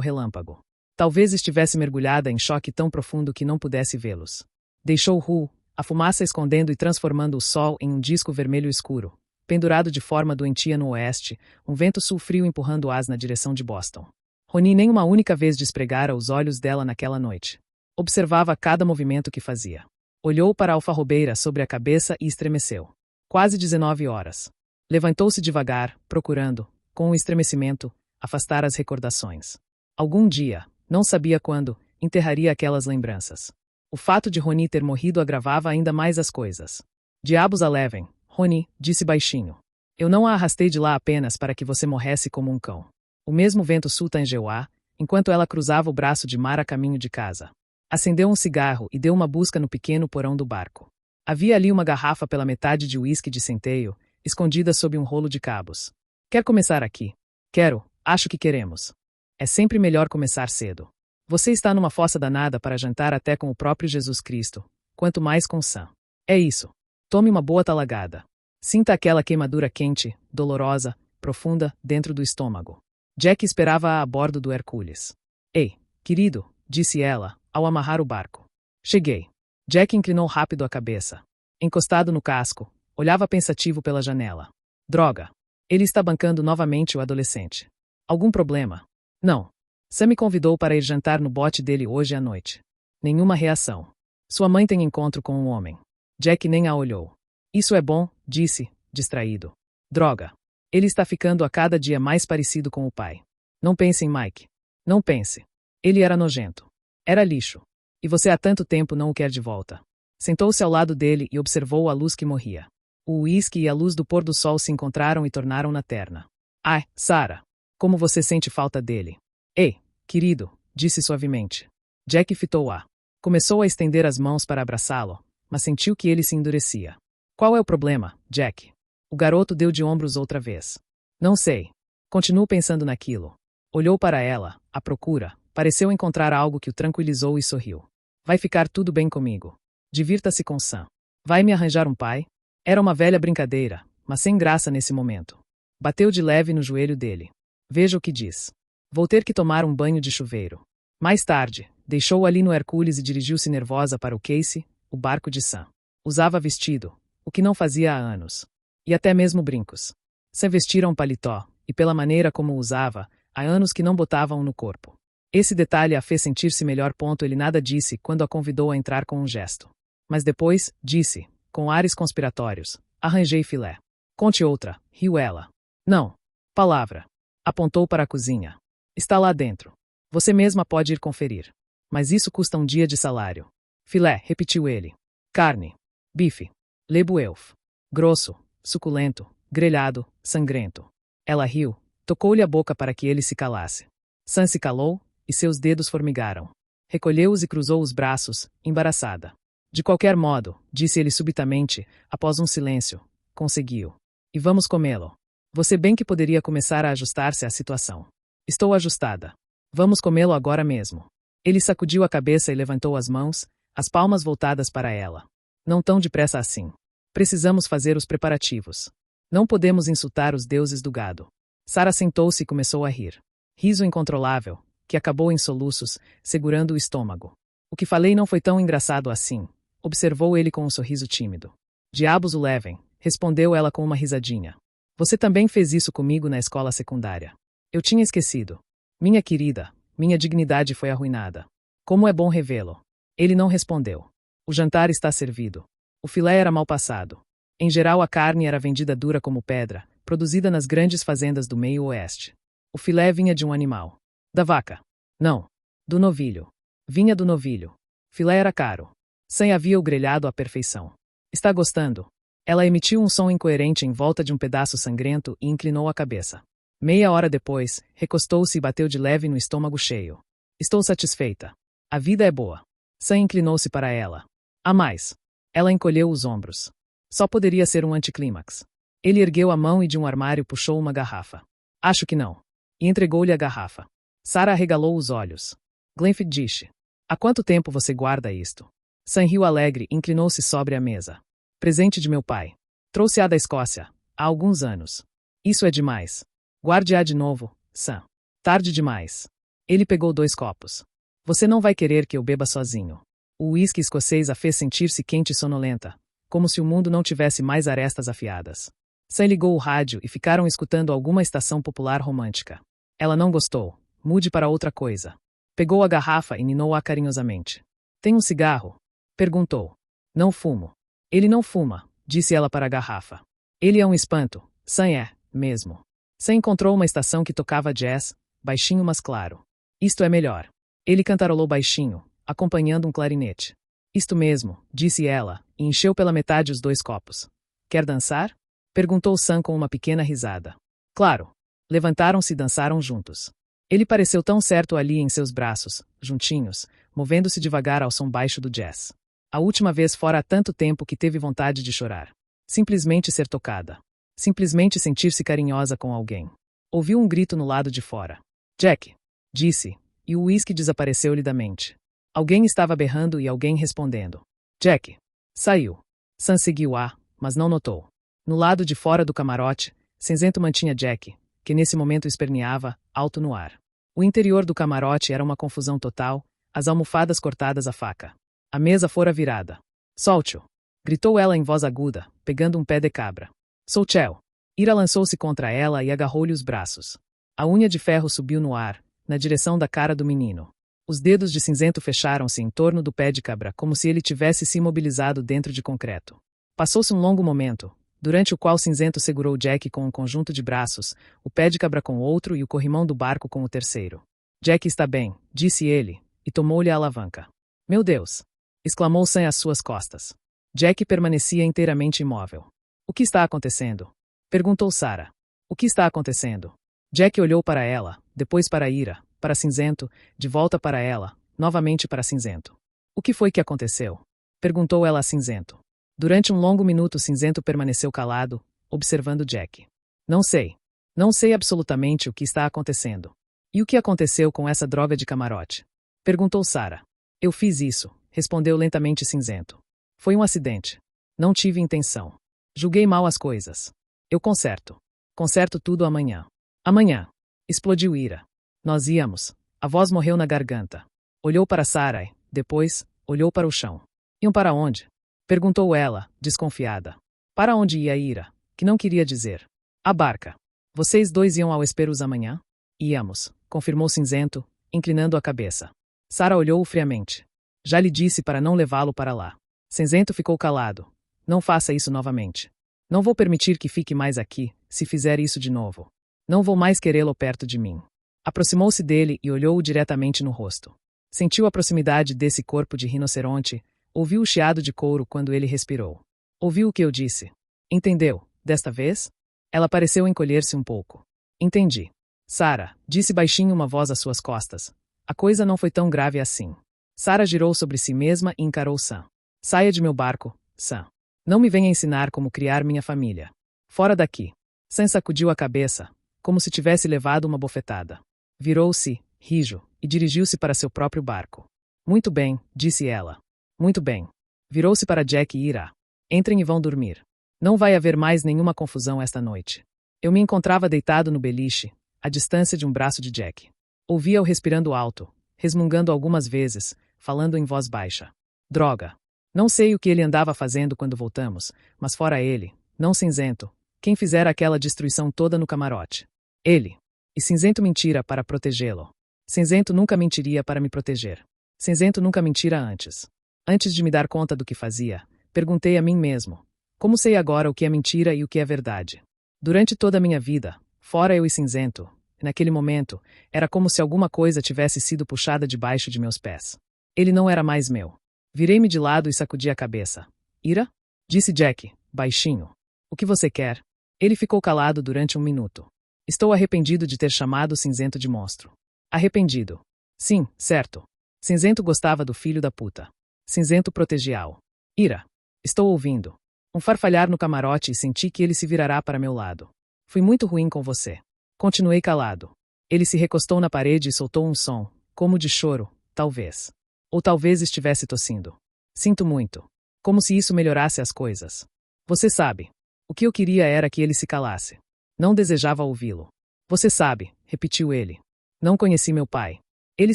relâmpago. Talvez estivesse mergulhada em choque tão profundo que não pudesse vê-los. Deixou Hu, a fumaça escondendo e transformando o sol em um disco vermelho escuro, pendurado de forma doentia no oeste, um vento sul-frio empurrando-as na direção de Boston. Roni nem uma única vez despregara os olhos dela naquela noite. Observava cada movimento que fazia. Olhou para a alfarrobeira sobre a cabeça e estremeceu. Quase 19 horas. Levantou-se devagar, procurando, com um estremecimento, afastar as recordações. Algum dia, não sabia quando, enterraria aquelas lembranças. O fato de Roni ter morrido agravava ainda mais as coisas. Diabos a levem, Roni, disse baixinho. Eu não a arrastei de lá apenas para que você morresse como um cão. O mesmo vento sul tangeu-a, enquanto ela cruzava o braço de mar a caminho de casa. Acendeu um cigarro e deu uma busca no pequeno porão do barco. Havia ali uma garrafa pela metade de uísque de centeio, escondida sob um rolo de cabos. Quer começar aqui? Quero, acho que queremos. É sempre melhor começar cedo. Você está numa fossa danada para jantar até com o próprio Jesus Cristo, quanto mais com Sam. É isso. Tome uma boa talagada. Sinta aquela queimadura quente, dolorosa, profunda, dentro do estômago. Jack esperava-a a bordo do Hércules. Ei, querido, disse ela, ao amarrar o barco. Cheguei. Jack inclinou rápido a cabeça. Encostado no casco, olhava pensativo pela janela. Droga. Ele está bancando novamente o adolescente. Algum problema? Não. Sam me convidou para ir jantar no bote dele hoje à noite. Nenhuma reação. Sua mãe tem encontro com um homem. Jack nem a olhou. Isso é bom, disse, distraído. Droga. Ele está ficando a cada dia mais parecido com o pai. Não pense em Mike. Não pense. Ele era nojento. Era lixo. E você há tanto tempo não o quer de volta. Sentou-se ao lado dele e observou a luz que morria. O uísque e a luz do pôr do sol se encontraram e tornaram-na terna. Ai, Sarah. Como você sente falta dele? Ei, querido, disse suavemente. Jack fitou-a. Começou a estender as mãos para abraçá-lo, mas sentiu que ele se endurecia. Qual é o problema, Jack? O garoto deu de ombros outra vez. Não sei. Continuou pensando naquilo. Olhou para ela, à procura, pareceu encontrar algo que o tranquilizou e sorriu. Vai ficar tudo bem comigo. Divirta-se com Sam. Vai me arranjar um pai? Era uma velha brincadeira, mas sem graça nesse momento. Bateu de leve no joelho dele. Veja o que diz. Vou ter que tomar um banho de chuveiro. Mais tarde, deixou-o ali no Hércules e dirigiu-se nervosa para o Casey, o barco de Sam. Usava vestido, o que não fazia há anos. E até mesmo brincos. Sam vestira um paletó, e pela maneira como o usava, há anos que não botavam no corpo. Esse detalhe a fez sentir-se melhor. Ele nada disse quando a convidou a entrar com um gesto. Mas depois, disse, com ares conspiratórios, arranjei filé. Conte outra, riu ela. Não. Palavra. Apontou para a cozinha. Está lá dentro. Você mesma pode ir conferir. Mas isso custa um dia de salário. Filé, repetiu ele. Carne. Bife. Le Boeuf. Grosso, suculento, grelhado, sangrento. Ela riu, tocou-lhe a boca para que ele se calasse. Sam se calou, e seus dedos formigaram. Recolheu-os e cruzou os braços, embaraçada. De qualquer modo, disse ele subitamente, após um silêncio, conseguiu. E vamos comê-lo. Você bem que poderia começar a ajustar-se à situação. Estou ajustada. Vamos comê-lo agora mesmo. Ele sacudiu a cabeça e levantou as mãos, as palmas voltadas para ela. Não tão depressa assim. Precisamos fazer os preparativos. Não podemos insultar os deuses do gado. Sarah sentou-se e começou a rir. Riso incontrolável, que acabou em soluços, segurando o estômago. O que falei não foi tão engraçado assim, observou ele com um sorriso tímido. Diabos o levem, respondeu ela com uma risadinha. Você também fez isso comigo na escola secundária. Eu tinha esquecido. Minha querida, minha dignidade foi arruinada. Como é bom revê-lo. Ele não respondeu. O jantar está servido. O filé era mal passado. Em geral, a carne era vendida dura como pedra, produzida nas grandes fazendas do meio-oeste. O filé vinha de um animal. Da vaca. Não. Do novilho. Vinha do novilho. Filé era caro. Sam havia o grelhado à perfeição. Está gostando? Ela emitiu um som incoerente em volta de um pedaço sangrento e inclinou a cabeça. Meia hora depois, recostou-se e bateu de leve no estômago cheio. Estou satisfeita. A vida é boa. Sam inclinou-se para ela. Há mais. Ela encolheu os ombros. Só poderia ser um anticlímax. Ele ergueu a mão e de um armário puxou uma garrafa. Acho que não. E entregou-lhe a garrafa. Sarah arregalou os olhos. Glenfiddich disse. Há quanto tempo você guarda isto? Sam riu alegre e inclinou-se sobre a mesa. Presente de meu pai. Trouxe-a da Escócia, há alguns anos. Isso é demais. Guarde-a de novo, Sam. Tarde demais. Ele pegou 2 copos. Você não vai querer que eu beba sozinho. O uísque escocês a fez sentir-se quente e sonolenta, como se o mundo não tivesse mais arestas afiadas. Sam ligou o rádio e ficaram escutando alguma estação popular romântica. Ela não gostou. Mude para outra coisa. Pegou a garrafa e ninou-a carinhosamente. Tem um cigarro? Perguntou. Não fumo. Ele não fuma, disse ela para a garrafa. Ele é um espanto. Sam é, mesmo. Sam encontrou uma estação que tocava jazz, baixinho mas claro. Isto é melhor. Ele cantarolou baixinho, acompanhando um clarinete. Isto mesmo, disse ela, e encheu pela metade os 2 copos. Quer dançar? Perguntou Sam com uma pequena risada. Claro. Levantaram-se e dançaram juntos. Ele pareceu tão certo ali em seus braços, juntinhos, movendo-se devagar ao som baixo do jazz. A última vez fora há tanto tempo que teve vontade de chorar. Simplesmente ser tocada. Simplesmente sentir-se carinhosa com alguém. Ouviu um grito no lado de fora. Jack! Disse, e o uísque desapareceu-lhe da mente. Alguém estava berrando e alguém respondendo. Jack! Saiu. Sam seguiu-a, mas não notou. No lado de fora do camarote, cinzento mantinha Jack, que nesse momento esperneava, alto no ar. O interior do camarote era uma confusão total, as almofadas cortadas à faca. A mesa fora virada. Solte-o! Gritou ela em voz aguda, pegando um pé de cabra. Solte-o! Ira lançou-se contra ela e agarrou-lhe os braços. A unha de ferro subiu no ar, na direção da cara do menino. Os dedos de cinzento fecharam-se em torno do pé de cabra, como se ele tivesse se imobilizado dentro de concreto. Passou-se um longo momento, durante o qual cinzento segurou Jack com um conjunto de braços, o pé de cabra com o outro e o corrimão do barco com o terceiro. Jack está bem, disse ele, e tomou-lhe a alavanca. Meu Deus! Exclamou Sam às suas costas. Jack permanecia inteiramente imóvel. O que está acontecendo? Perguntou Sarah. O que está acontecendo? Jack olhou para ela, depois para Ira, para Cinzento, de volta para ela, novamente para Cinzento. O que foi que aconteceu? Perguntou ela a Cinzento. Durante um longo minuto Cinzento permaneceu calado, observando Jack. Não sei. Não sei absolutamente o que está acontecendo. E o que aconteceu com essa droga de camarote? Perguntou Sarah. Eu fiz isso, respondeu lentamente Cinzento. Foi um acidente. Não tive intenção. Julguei mal as coisas. Eu conserto. Conserto tudo amanhã. Amanhã. Explodiu Ira. Nós íamos. A voz morreu na garganta. Olhou para Sarah e, depois, olhou para o chão. Iam para onde? Perguntou ela, desconfiada. Para onde ia Ira? Que não queria dizer. A barca. Vocês 2 iam ao Esperus amanhã? Íamos, confirmou Cinzento, inclinando a cabeça. Sarah olhou-o friamente. Já lhe disse para não levá-lo para lá. Cinzento ficou calado. Não faça isso novamente. Não vou permitir que fique mais aqui, se fizer isso de novo. Não vou mais querê-lo perto de mim. Aproximou-se dele e olhou-o diretamente no rosto. Sentiu a proximidade desse corpo de rinoceronte, ouviu o chiado de couro quando ele respirou. Ouviu o que eu disse. Entendeu, desta vez? Ela pareceu encolher-se um pouco. Entendi. Sarah, disse baixinho uma voz às suas costas. A coisa não foi tão grave assim. Sarah girou sobre si mesma e encarou Sam. Saia de meu barco, Sam. Não me venha ensinar como criar minha família. Fora daqui. Sam sacudiu a cabeça, como se tivesse levado uma bofetada. Virou-se, rijo, e dirigiu-se para seu próprio barco. Muito bem, disse ela. Muito bem. Virou-se para Jack e Ira. Entrem e vão dormir. Não vai haver mais nenhuma confusão esta noite. Eu me encontrava deitado no beliche, à distância de um braço de Jack. Ouvia-o respirando alto, resmungando algumas vezes, falando em voz baixa. Droga. Não sei o que ele andava fazendo quando voltamos, mas fora ele, não Cinzento, quem fizera aquela destruição toda no camarote. Ele. E Cinzento mentira para protegê-lo. Cinzento nunca mentiria para me proteger. Cinzento nunca mentira antes. Antes de me dar conta do que fazia, perguntei a mim mesmo, Como sei agora o que é mentira e o que é verdade? Durante toda a minha vida, fora eu e Cinzento, naquele momento, era como se alguma coisa tivesse sido puxada debaixo de meus pés. Ele não era mais meu. Virei-me de lado e sacudi a cabeça. Ira? Disse Jack, baixinho. O que você quer? Ele ficou calado durante um minuto. Estou arrependido de ter chamado Cinzento de monstro. Arrependido. Sim, certo. Cinzento gostava do filho da puta. Cinzento protegia-o. Ira. Estou ouvindo. Um farfalhar no camarote e senti que ele se virará para meu lado. Fui muito ruim com você. Continuei calado. Ele se recostou na parede e soltou um som, como de choro, talvez. Ou talvez estivesse tossindo. Sinto muito. Como se isso melhorasse as coisas. Você sabe. O que eu queria era que ele se calasse. Não desejava ouvi-lo. Você sabe, repetiu ele. Não conheci meu pai. Ele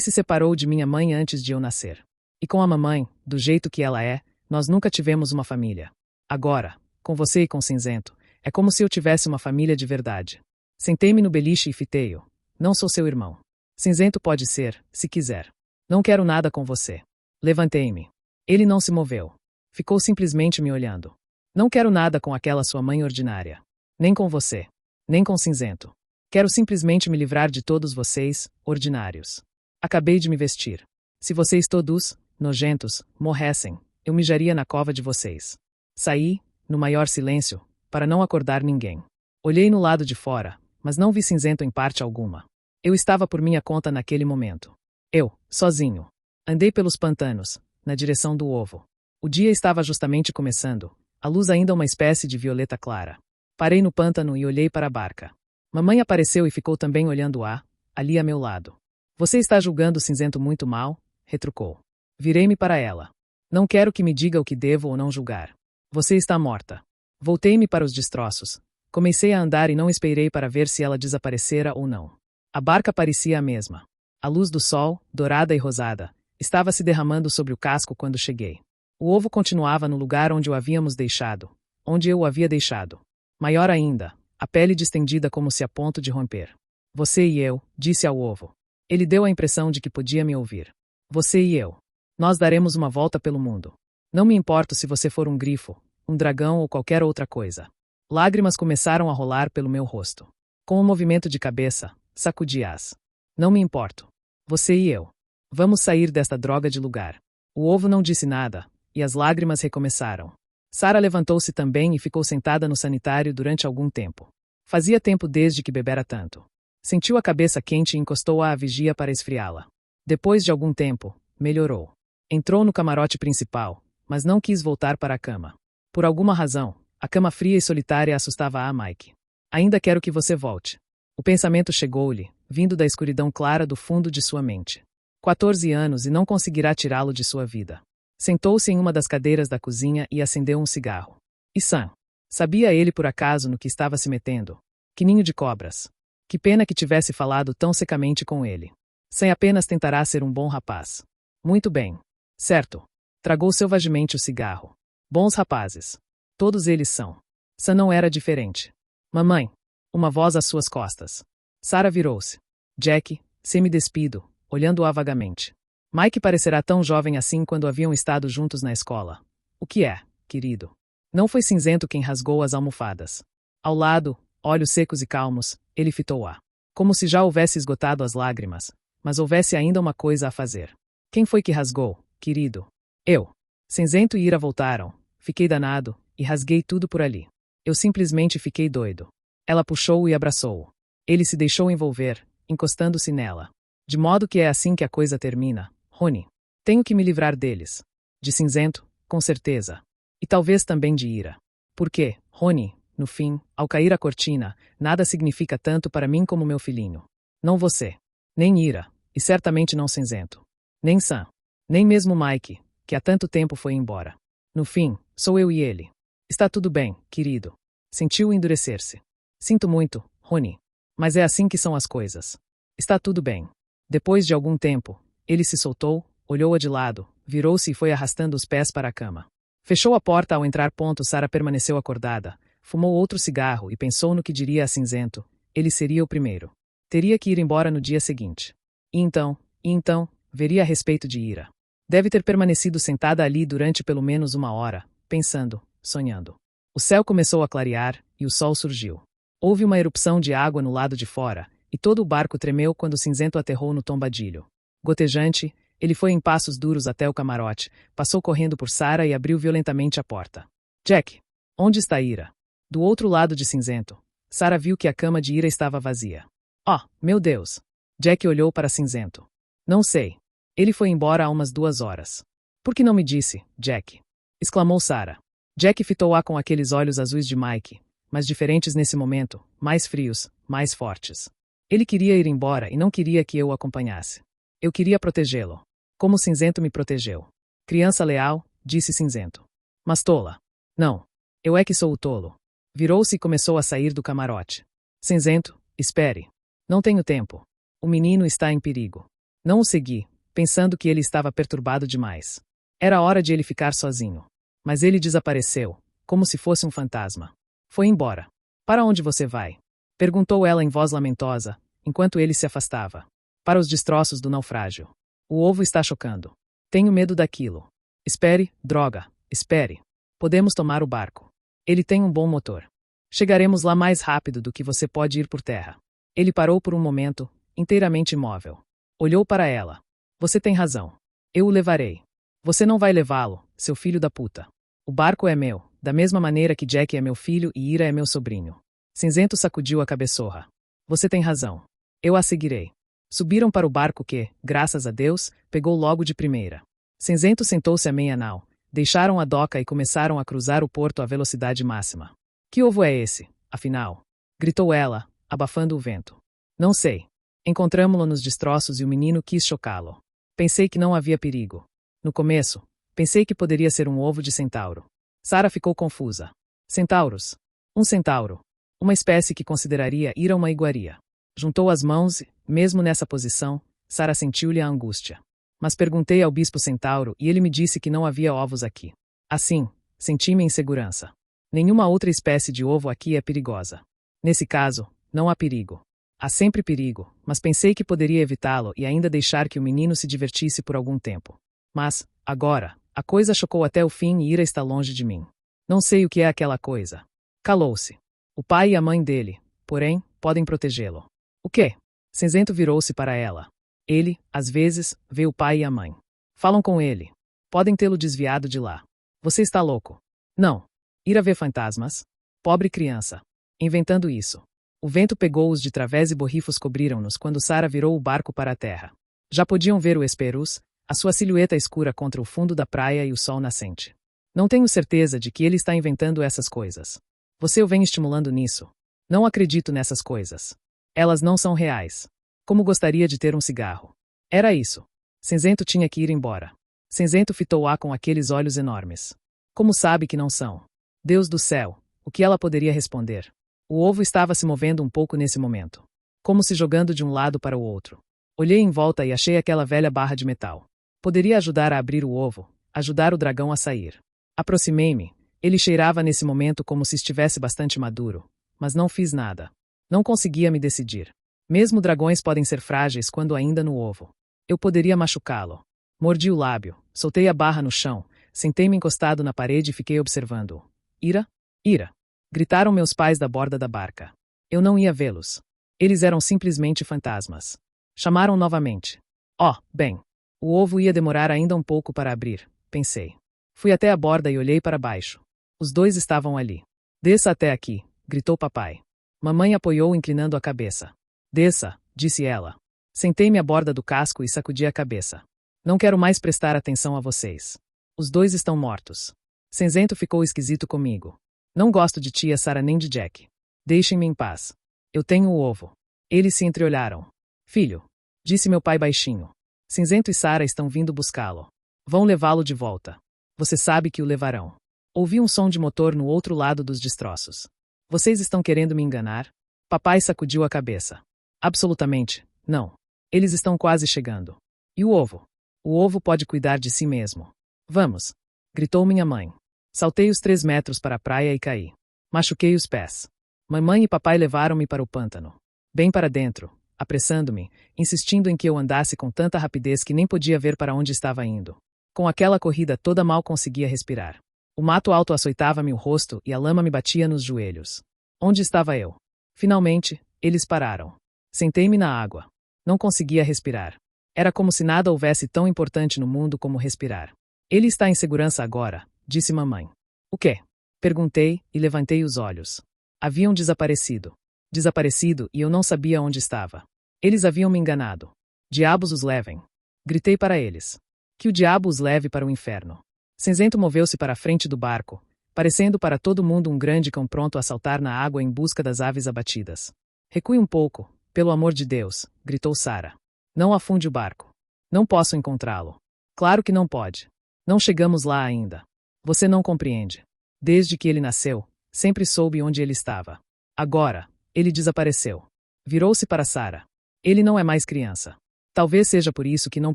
se separou de minha mãe antes de eu nascer. E com a mamãe, do jeito que ela é, nós nunca tivemos uma família. Agora, com você e com Cinzento, é como se eu tivesse uma família de verdade. Sentei-me no beliche e fitei-o. Não sou seu irmão. Cinzento pode ser, se quiser. Não quero nada com você. Levantei-me. Ele não se moveu. Ficou simplesmente me olhando. Não quero nada com aquela sua mãe ordinária. Nem com você. Nem com Cinzento. Quero simplesmente me livrar de todos vocês, ordinários. Acabei de me vestir. Se vocês todos, nojentos, morressem, eu mijaria na cova de vocês. Saí, no maior silêncio, para não acordar ninguém. Olhei no lado de fora, mas não vi Cinzento em parte alguma. Eu estava por minha conta naquele momento. Eu, sozinho. Andei pelos pantanos, na direção do ovo. O dia estava justamente começando, a luz ainda uma espécie de violeta clara. Parei no pântano e olhei para a barca. Mamãe apareceu e ficou também olhando-a, ali a meu lado. Você está julgando Cinzento muito mal? Retrucou. Virei-me para ela. Não quero que me diga o que devo ou não julgar. Você está morta. Voltei-me para os destroços. Comecei a andar e não esperei para ver se ela desaparecera ou não. A barca parecia a mesma. A luz do sol, dourada e rosada, estava se derramando sobre o casco quando cheguei. O ovo continuava no lugar onde o havíamos deixado, onde eu o havia deixado. Maior ainda, a pele distendida como se a ponto de romper. Você e eu, disse ao ovo. Ele deu a impressão de que podia me ouvir. Você e eu. Nós daremos uma volta pelo mundo. Não me importo se você for um grifo, um dragão ou qualquer outra coisa. Lágrimas começaram a rolar pelo meu rosto. Com um movimento de cabeça, sacudi-as. Não me importo. Você e eu. Vamos sair desta droga de lugar. O ovo não disse nada, e as lágrimas recomeçaram. Sara levantou-se também e ficou sentada no sanitário durante algum tempo. Fazia tempo desde que bebera tanto. Sentiu a cabeça quente e encostou-a à vigia para esfriá-la. Depois de algum tempo, melhorou. Entrou no camarote principal, mas não quis voltar para a cama. Por alguma razão, a cama fria e solitária assustava a Mike. Ainda quero que você volte. O pensamento chegou-lhe, vindo da escuridão clara do fundo de sua mente. 14 anos e não conseguirá tirá-lo de sua vida. Sentou-se em uma das cadeiras da cozinha e acendeu um cigarro. E Sam. Sabia ele por acaso no que estava se metendo? Que ninho de cobras. Que pena que tivesse falado tão secamente com ele. Sam apenas tentará ser um bom rapaz. Muito bem. Certo. Tragou selvagemente o cigarro. Bons rapazes. Todos eles são. Sam não era diferente. Mamãe. Uma voz às suas costas. Sara virou-se. Jack, semi-despido, olhando-a vagamente. Mike parecerá tão jovem assim quando haviam estado juntos na escola. O que é, querido? Não foi Cinzento quem rasgou as almofadas. Ao lado, olhos secos e calmos, ele fitou-a. Como se já houvesse esgotado as lágrimas, mas houvesse ainda uma coisa a fazer. Quem foi que rasgou, querido? Eu. Cinzento e Ira voltaram. Fiquei danado, e rasguei tudo por ali. Eu simplesmente fiquei doido. Ela puxou-o e abraçou-o. Ele se deixou envolver, encostando-se nela. De modo que é assim que a coisa termina, Rony. Tenho que me livrar deles. De Cinzento, com certeza. E talvez também de Ira. Porque, Rony, no fim, ao cair a cortina, nada significa tanto para mim como meu filhinho. Não você. Nem Ira, e certamente não Cinzento. Nem Sam. Nem mesmo Mike, que há tanto tempo foi embora. No fim, sou eu e ele. Está tudo bem, querido. Sentiu endurecer-se. Sinto muito, Rony. Mas é assim que são as coisas. Está tudo bem. Depois de algum tempo, ele se soltou, olhou-a de lado, virou-se e foi arrastando os pés para a cama. Fechou a porta ao entrar. Sara permaneceu acordada, fumou outro cigarro e pensou no que diria a Cinzento. Ele seria o primeiro. Teria que ir embora no dia seguinte. E então, veria a respeito de Ira. Deve ter permanecido sentada ali durante pelo menos uma hora, pensando, sonhando. O céu começou a clarear e o sol surgiu. Houve uma erupção de água no lado de fora, e todo o barco tremeu quando o cinzento aterrou no tombadilho. Gotejante, ele foi em passos duros até o camarote, passou correndo por Sarah e abriu violentamente a porta. Jack, onde está Ira? Do outro lado de Cinzento, Sarah viu que a cama de Ira estava vazia. Oh, meu Deus! Jack olhou para Cinzento. Não sei. Ele foi embora há umas 2 horas. Por que não me disse, Jack? Exclamou Sarah. Jack fitou-a com aqueles olhos azuis de Mike, mas diferentes nesse momento, mais frios, mais fortes. Ele queria ir embora e não queria que eu o acompanhasse. Eu queria protegê-lo. Como Cinzento me protegeu. Criança leal, disse Cinzento. Mas tola. Não. Eu é que sou o tolo. Virou-se e começou a sair do camarote. Cinzento, espere. Não tenho tempo. O menino está em perigo. Não o segui, pensando que ele estava perturbado demais. Era hora de ele ficar sozinho. Mas ele desapareceu, como se fosse um fantasma. Foi embora. Para onde você vai? Perguntou ela em voz lamentosa, enquanto ele se afastava. Para os destroços do naufrágio. O ovo está chocando. Tenho medo daquilo. Espere, droga, espere. Podemos tomar o barco. Ele tem um bom motor. Chegaremos lá mais rápido do que você pode ir por terra. Ele parou por um momento, inteiramente imóvel. Olhou para ela. Você tem razão. Eu o levarei. Você não vai levá-lo, seu filho da puta. O barco é meu, da mesma maneira que Jack é meu filho e Ira é meu sobrinho. Cinzento sacudiu a cabeçorra. Você tem razão. Eu a seguirei. Subiram para o barco que, graças a Deus, pegou logo de primeira. Cinzento sentou-se à meia nau, deixaram a doca e começaram a cruzar o porto à velocidade máxima. Que ovo é esse, afinal? Gritou ela, abafando o vento. Não sei. Encontramo-lo nos destroços e o menino quis chocá-lo. Pensei que não havia perigo. No começo, pensei que poderia ser um ovo de centauro. Sarah ficou confusa. Centauros. Um centauro. Uma espécie que consideraria Ira uma iguaria. Juntou as mãos e, mesmo nessa posição, Sarah sentiu-lhe a angústia. Mas perguntei ao bispo centauro e ele me disse que não havia ovos aqui. Assim, senti-me em segurança. Nenhuma outra espécie de ovo aqui é perigosa. Nesse caso, não há perigo. Há sempre perigo, mas pensei que poderia evitá-lo e ainda deixar que o menino se divertisse por algum tempo. Mas, agora, a coisa chocou até o fim e Ira está longe de mim. Não sei o que é aquela coisa. Calou-se. O pai e a mãe dele, porém, podem protegê-lo. O quê? Cinzento virou-se para ela. Ele, às vezes, vê o pai e a mãe. Falam com ele. Podem tê-lo desviado de lá. Você está louco. Não. Ira vê fantasmas. Pobre criança. Inventando isso. O vento pegou-os de través e borrifos cobriram-nos quando Sarah virou o barco para a terra. Já podiam ver o Esperus, a sua silhueta escura contra o fundo da praia e o sol nascente. Não tenho certeza de que ele está inventando essas coisas. Você o vem estimulando nisso. Não acredito nessas coisas. Elas não são reais. Como gostaria de ter um cigarro. Era isso. Cinzento tinha que ir embora. Cinzento fitou-a com aqueles olhos enormes. Como sabe que não são? Deus do céu, o que ela poderia responder? O ovo estava se movendo um pouco nesse momento. Como se jogando de um lado para o outro. Olhei em volta e achei aquela velha barra de metal. Poderia ajudar a abrir o ovo, ajudar o dragão a sair. Aproximei-me. Ele cheirava nesse momento como se estivesse bastante maduro. Mas não fiz nada. Não conseguia me decidir. Mesmo dragões podem ser frágeis quando ainda no ovo. Eu poderia machucá-lo. Mordi o lábio, soltei a barra no chão, sentei-me encostado na parede e fiquei observando-o. Ira? Ira! Gritaram meus pais da borda da barca. Eu não ia vê-los. Eles eram simplesmente fantasmas. Chamaram novamente. Oh, bem. O ovo ia demorar ainda um pouco para abrir, pensei. Fui até a borda e olhei para baixo. Os dois estavam ali. Desça até aqui, gritou papai. Mamãe apoiou inclinando a cabeça. Desça, disse ela. Sentei-me à borda do casco e sacudi a cabeça. Não quero mais prestar atenção a vocês. Os dois estão mortos. Cinzento ficou esquisito comigo. Não gosto de tia Sarah nem de Jack. Deixem-me em paz. Eu tenho o ovo. Eles se entreolharam. Filho, disse meu pai baixinho. Cinzento e Sarah estão vindo buscá-lo. Vão levá-lo de volta. Você sabe que o levarão. Ouvi um som de motor no outro lado dos destroços. Vocês estão querendo me enganar? Papai sacudiu a cabeça. Absolutamente, não. Eles estão quase chegando. E o ovo? O ovo pode cuidar de si mesmo. Vamos, gritou minha mãe. Saltei os 3 metros para a praia e caí. Machuquei os pés. Mamãe e papai levaram-me para o pântano. Bem para dentro, apressando-me, insistindo em que eu andasse com tanta rapidez que nem podia ver para onde estava indo. Com aquela corrida toda mal conseguia respirar. O mato alto açoitava-me o rosto e a lama me batia nos joelhos. Onde estava eu? Finalmente, eles pararam. Sentei-me na água. Não conseguia respirar. Era como se nada houvesse tão importante no mundo como respirar. Ele está em segurança agora, disse mamãe. O quê? Perguntei e levantei os olhos. Haviam desaparecido. Desaparecido e eu não sabia onde estava. Eles haviam me enganado. Diabos os levem. Gritei para eles. Que o diabo os leve para o inferno. Cinzento moveu-se para a frente do barco, parecendo para todo mundo um grande cão pronto a saltar na água em busca das aves abatidas. Recue um pouco, pelo amor de Deus, gritou Sarah. Não afunde o barco. Não posso encontrá-lo. Claro que não pode. Não chegamos lá ainda. Você não compreende. Desde que ele nasceu, sempre soube onde ele estava. Agora, ele desapareceu. Virou-se para Sarah. Ele não é mais criança. Talvez seja por isso que não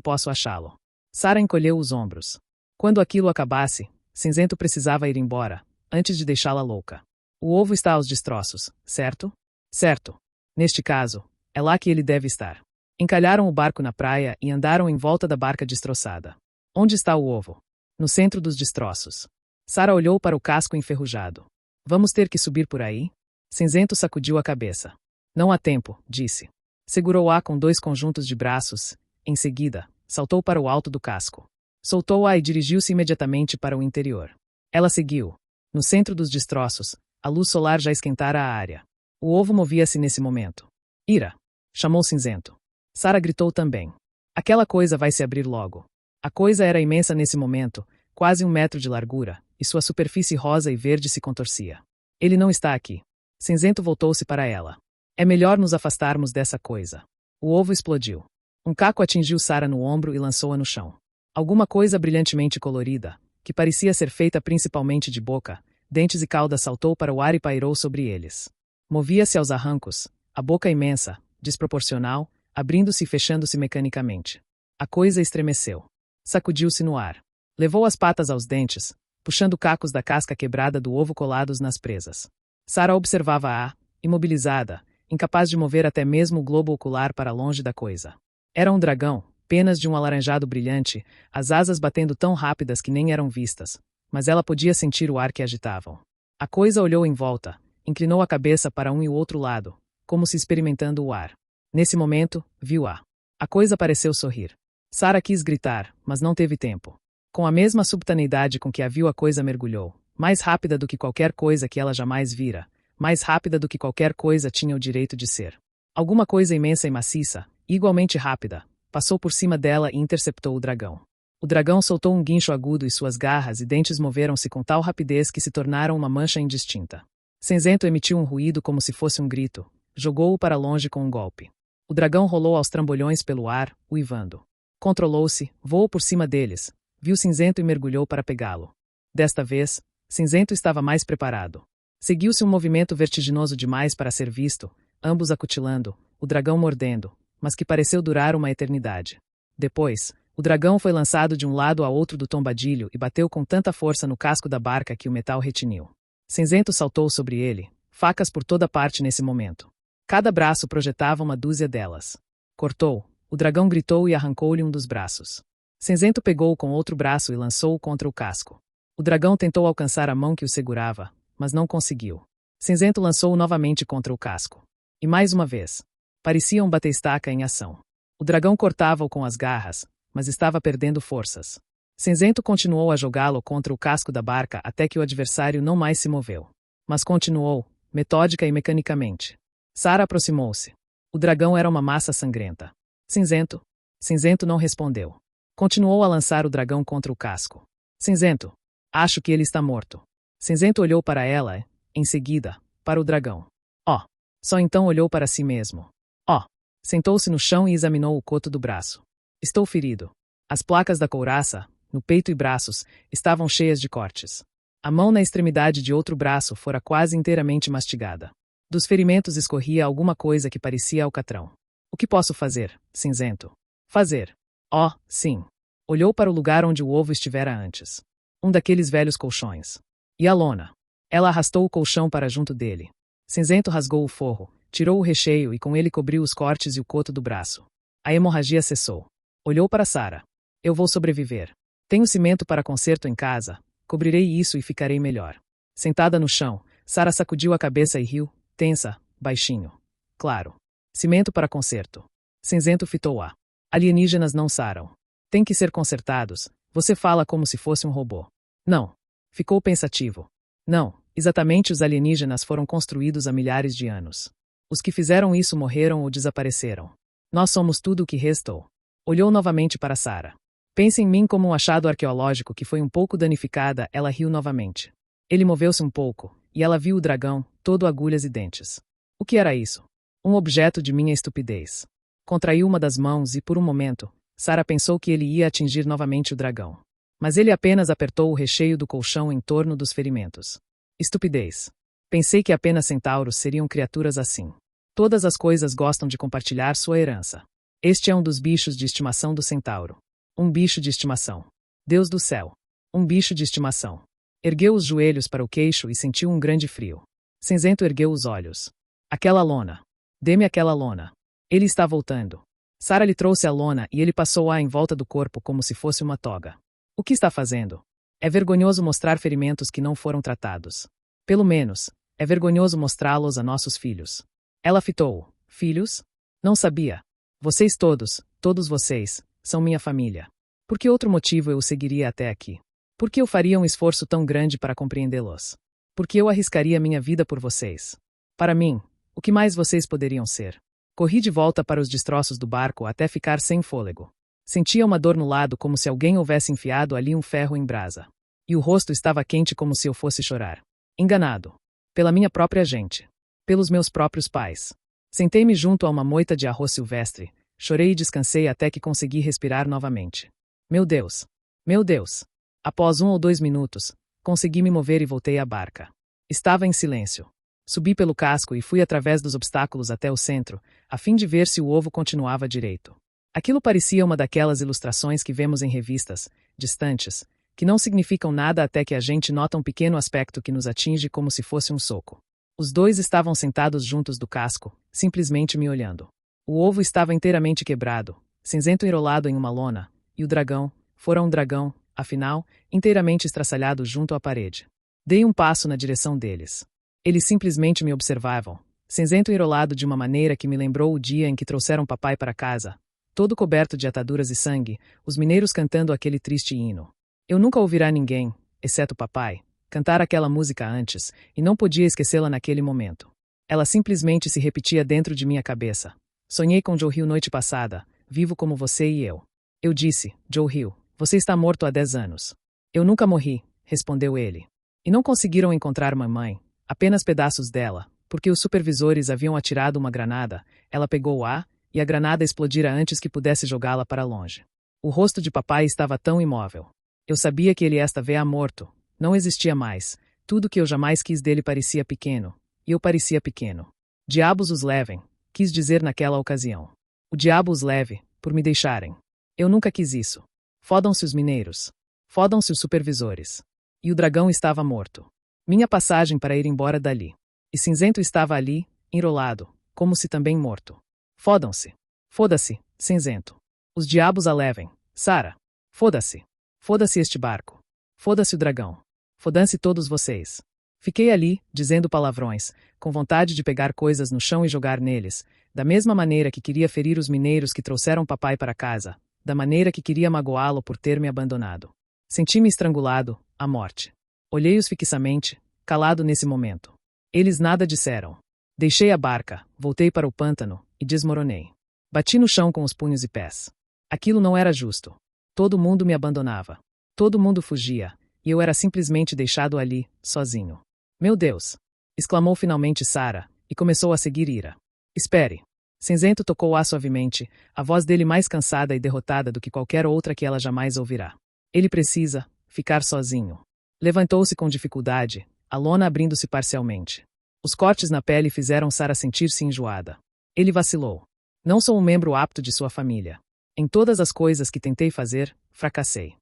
posso achá-lo. Sarah encolheu os ombros. Quando aquilo acabasse, Cinzento precisava ir embora, antes de deixá-la louca. O ovo está aos destroços, certo? Certo. Neste caso, é lá que ele deve estar. Encalharam o barco na praia e andaram em volta da barca destroçada. Onde está o ovo? No centro dos destroços. Sarah olhou para o casco enferrujado. Vamos ter que subir por aí? Cinzento sacudiu a cabeça. Não há tempo, disse. Segurou-a com 2 conjuntos de braços. Em seguida, saltou para o alto do casco. Soltou-a e dirigiu-se imediatamente para o interior. Ela seguiu. No centro dos destroços, a luz solar já esquentara a área. O ovo movia-se nesse momento. Ira! Chamou Cinzento. Sarah gritou também. Aquela coisa vai se abrir logo. A coisa era imensa nesse momento, quase 1 metro de largura, e sua superfície rosa e verde se contorcia. Ele não está aqui. Cinzento voltou-se para ela. É melhor nos afastarmos dessa coisa. O ovo explodiu. Um caco atingiu Sarah no ombro e lançou-a no chão. Alguma coisa brilhantemente colorida, que parecia ser feita principalmente de boca, dentes e cauda saltou para o ar e pairou sobre eles. Movia-se aos arrancos, a boca imensa, desproporcional, abrindo-se e fechando-se mecanicamente. A coisa estremeceu. Sacudiu-se no ar. Levou as patas aos dentes, puxando cacos da casca quebrada do ovo colados nas presas. Sarah observava-a, imobilizada, incapaz de mover até mesmo o globo ocular para longe da coisa. Era um dragão, penas de um alaranjado brilhante, as asas batendo tão rápidas que nem eram vistas, mas ela podia sentir o ar que agitavam. A coisa olhou em volta, inclinou a cabeça para um e o outro lado, como se experimentando o ar. Nesse momento, viu-a. A coisa pareceu sorrir. Sarah quis gritar, mas não teve tempo. Com a mesma subtaneidade com que a viu, a coisa mergulhou, mais rápida do que qualquer coisa que ela jamais vira, mais rápida do que qualquer coisa tinha o direito de ser. Alguma coisa imensa e maciça, igualmente rápida, passou por cima dela e interceptou o dragão. O dragão soltou um guincho agudo e suas garras e dentes moveram-se com tal rapidez que se tornaram uma mancha indistinta. Cinzento emitiu um ruído como se fosse um grito. Jogou-o para longe com um golpe. O dragão rolou aos trambolhões pelo ar, uivando. Controlou-se, voou por cima deles, viu Cinzento e mergulhou para pegá-lo. Desta vez, Cinzento estava mais preparado. Seguiu-se um movimento vertiginoso demais para ser visto, ambos acutilando, o dragão mordendo, mas que pareceu durar uma eternidade. Depois, o dragão foi lançado de um lado a outro do tombadilho e bateu com tanta força no casco da barca que o metal retiniu. Cinzento saltou sobre ele, facas por toda parte nesse momento. Cada braço projetava 1 dúzia delas. Cortou, o dragão gritou e arrancou-lhe um dos braços. Cinzento pegou-o com outro braço e lançou-o contra o casco. O dragão tentou alcançar a mão que o segurava, mas não conseguiu. Cinzento lançou-o novamente contra o casco. E mais uma vez. Parecia um bate-estaca em ação. O dragão cortava-o com as garras, mas estava perdendo forças. Cinzento continuou a jogá-lo contra o casco da barca até que o adversário não mais se moveu. Mas continuou, metódica e mecanicamente. Sarah aproximou-se. O dragão era uma massa sangrenta. Cinzento? Cinzento não respondeu. Continuou a lançar o dragão contra o casco. Cinzento. Acho que ele está morto. Cinzento olhou para ela e, em seguida, para o dragão. Oh! Só então olhou para si mesmo. Oh! Sentou-se no chão e examinou o coto do braço. Estou ferido. As placas da couraça, no peito e braços, estavam cheias de cortes. A mão na extremidade de outro braço fora quase inteiramente mastigada. Dos ferimentos escorria alguma coisa que parecia alcatrão. O que posso fazer, Cinzento? Fazer? Oh, sim. Olhou para o lugar onde o ovo estivera antes. Um daqueles velhos colchões. E a lona? Ela arrastou o colchão para junto dele. Cinzento rasgou o forro, tirou o recheio e com ele cobriu os cortes e o coto do braço. A hemorragia cessou. Olhou para Sarah. Eu vou sobreviver. Tenho cimento para conserto em casa, Cobrirei isso e ficarei melhor. Sentada no chão, Sarah sacudiu a cabeça e riu, tensa, baixinho. Claro. Cimento para conserto. Cinzento fitou-a. Alienígenas não saram. Tem que ser consertados. Você fala como se fosse um robô. Não. Ficou pensativo. Não, exatamente os alienígenas foram construídos há milhares de anos. Os que fizeram isso morreram ou desapareceram. Nós somos tudo o que restou. Olhou novamente para Sarah. Pense em mim como um achado arqueológico que foi um pouco danificada, ela riu novamente. Ele moveu-se um pouco, e ela viu o dragão, todo agulhas e dentes. O que era isso? Um objeto de minha estupidez. Contraiu uma das mãos e, por um momento, Sarah pensou que ele ia atingir novamente o dragão. Mas ele apenas apertou o recheio do colchão em torno dos ferimentos. Estupidez. Pensei que apenas centauros seriam criaturas assim. Todas as coisas gostam de compartilhar sua herança. Este é um dos bichos de estimação do centauro. Um bicho de estimação. Deus do céu. Um bicho de estimação. Ergueu os joelhos para o queixo e sentiu um grande frio. Cinzento ergueu os olhos. Aquela lona. Dê-me aquela lona. Ele está voltando. Sarah lhe trouxe a lona e ele passou-a em volta do corpo como se fosse uma toga. O que está fazendo? É vergonhoso mostrar ferimentos que não foram tratados. Pelo menos, é vergonhoso mostrá-los a nossos filhos. Ela fitou-o. Filhos? Não sabia. Vocês todos vocês, são minha família. Por que outro motivo eu o seguiria até aqui? Por que eu faria um esforço tão grande para compreendê-los? Por que eu arriscaria minha vida por vocês? Para mim, o que mais vocês poderiam ser? Corri de volta para os destroços do barco até ficar sem fôlego. Sentia uma dor no lado como se alguém houvesse enfiado ali um ferro em brasa. E o rosto estava quente como se eu fosse chorar. Enganado. Pela minha própria gente. Pelos meus próprios pais. Sentei-me junto a uma moita de arroz silvestre, chorei e descansei até que consegui respirar novamente. Meu Deus! Meu Deus! Após 1 ou 2 minutos, consegui me mover e voltei à barca. Estava em silêncio. Subi pelo casco e fui através dos obstáculos até o centro, a fim de ver se o ovo continuava direito. Aquilo parecia uma daquelas ilustrações que vemos em revistas, distantes, que não significam nada até que a gente nota um pequeno aspecto que nos atinge como se fosse um soco. Os dois estavam sentados juntos do casco, simplesmente me olhando. O ovo estava inteiramente quebrado, cinzento enrolado em uma lona, e o dragão, fora um dragão, afinal, inteiramente estraçalhado junto à parede. Dei um passo na direção deles. Eles simplesmente me observavam, cinzento enrolado de uma maneira que me lembrou o dia em que trouxeram papai para casa, todo coberto de ataduras e sangue, os mineiros cantando aquele triste hino. Eu nunca ouvirá ninguém, exceto papai, cantar aquela música antes, e não podia esquecê-la naquele momento. Ela simplesmente se repetia dentro de minha cabeça. Sonhei com Joe Hill noite passada, vivo como você e eu. Eu disse, Joe Hill, você está morto há 10 anos. Eu nunca morri, respondeu ele. E não conseguiram encontrar mamãe, apenas pedaços dela, porque os supervisores haviam atirado uma granada, ela pegou-a, e a granada explodira antes que pudesse jogá-la para longe. O rosto de papai estava tão imóvel. Eu sabia que ele estava morto, não existia mais, tudo que eu jamais quis dele parecia pequeno, e eu parecia pequeno. Diabos os levem, quis dizer naquela ocasião. O diabo os leve, por me deixarem. Eu nunca quis isso. Fodam-se os mineiros. Fodam-se os supervisores. E o dragão estava morto. Minha passagem para ir embora dali. E cinzento estava ali, enrolado, como se também morto. Fodam-se. Foda-se, cinzento. Os diabos a levem. Sarah. Foda-se. Foda-se este barco. Foda-se o dragão. Foda-se todos vocês. Fiquei ali, dizendo palavrões, com vontade de pegar coisas no chão e jogar neles, da mesma maneira que queria ferir os mineiros que trouxeram papai para casa, da maneira que queria magoá-lo por ter me abandonado. Senti-me estrangulado, à morte. Olhei-os fixamente, calado nesse momento. Eles nada disseram. Deixei a barca, voltei para o pântano, e desmoronei. Bati no chão com os punhos e pés. Aquilo não era justo. Todo mundo me abandonava. Todo mundo fugia, e eu era simplesmente deixado ali, sozinho. Meu Deus! Exclamou finalmente Sarah, e começou a seguir ira. Espere. Cinzento tocou-a suavemente, a voz dele mais cansada e derrotada do que qualquer outra que ela jamais ouvirá. Ele precisa ficar sozinho. Levantou-se com dificuldade, a lona abrindo-se parcialmente. Os cortes na pele fizeram Sarah sentir-se enjoada. Ele vacilou. Não sou um membro apto de sua família. Em todas as coisas que tentei fazer, fracassei.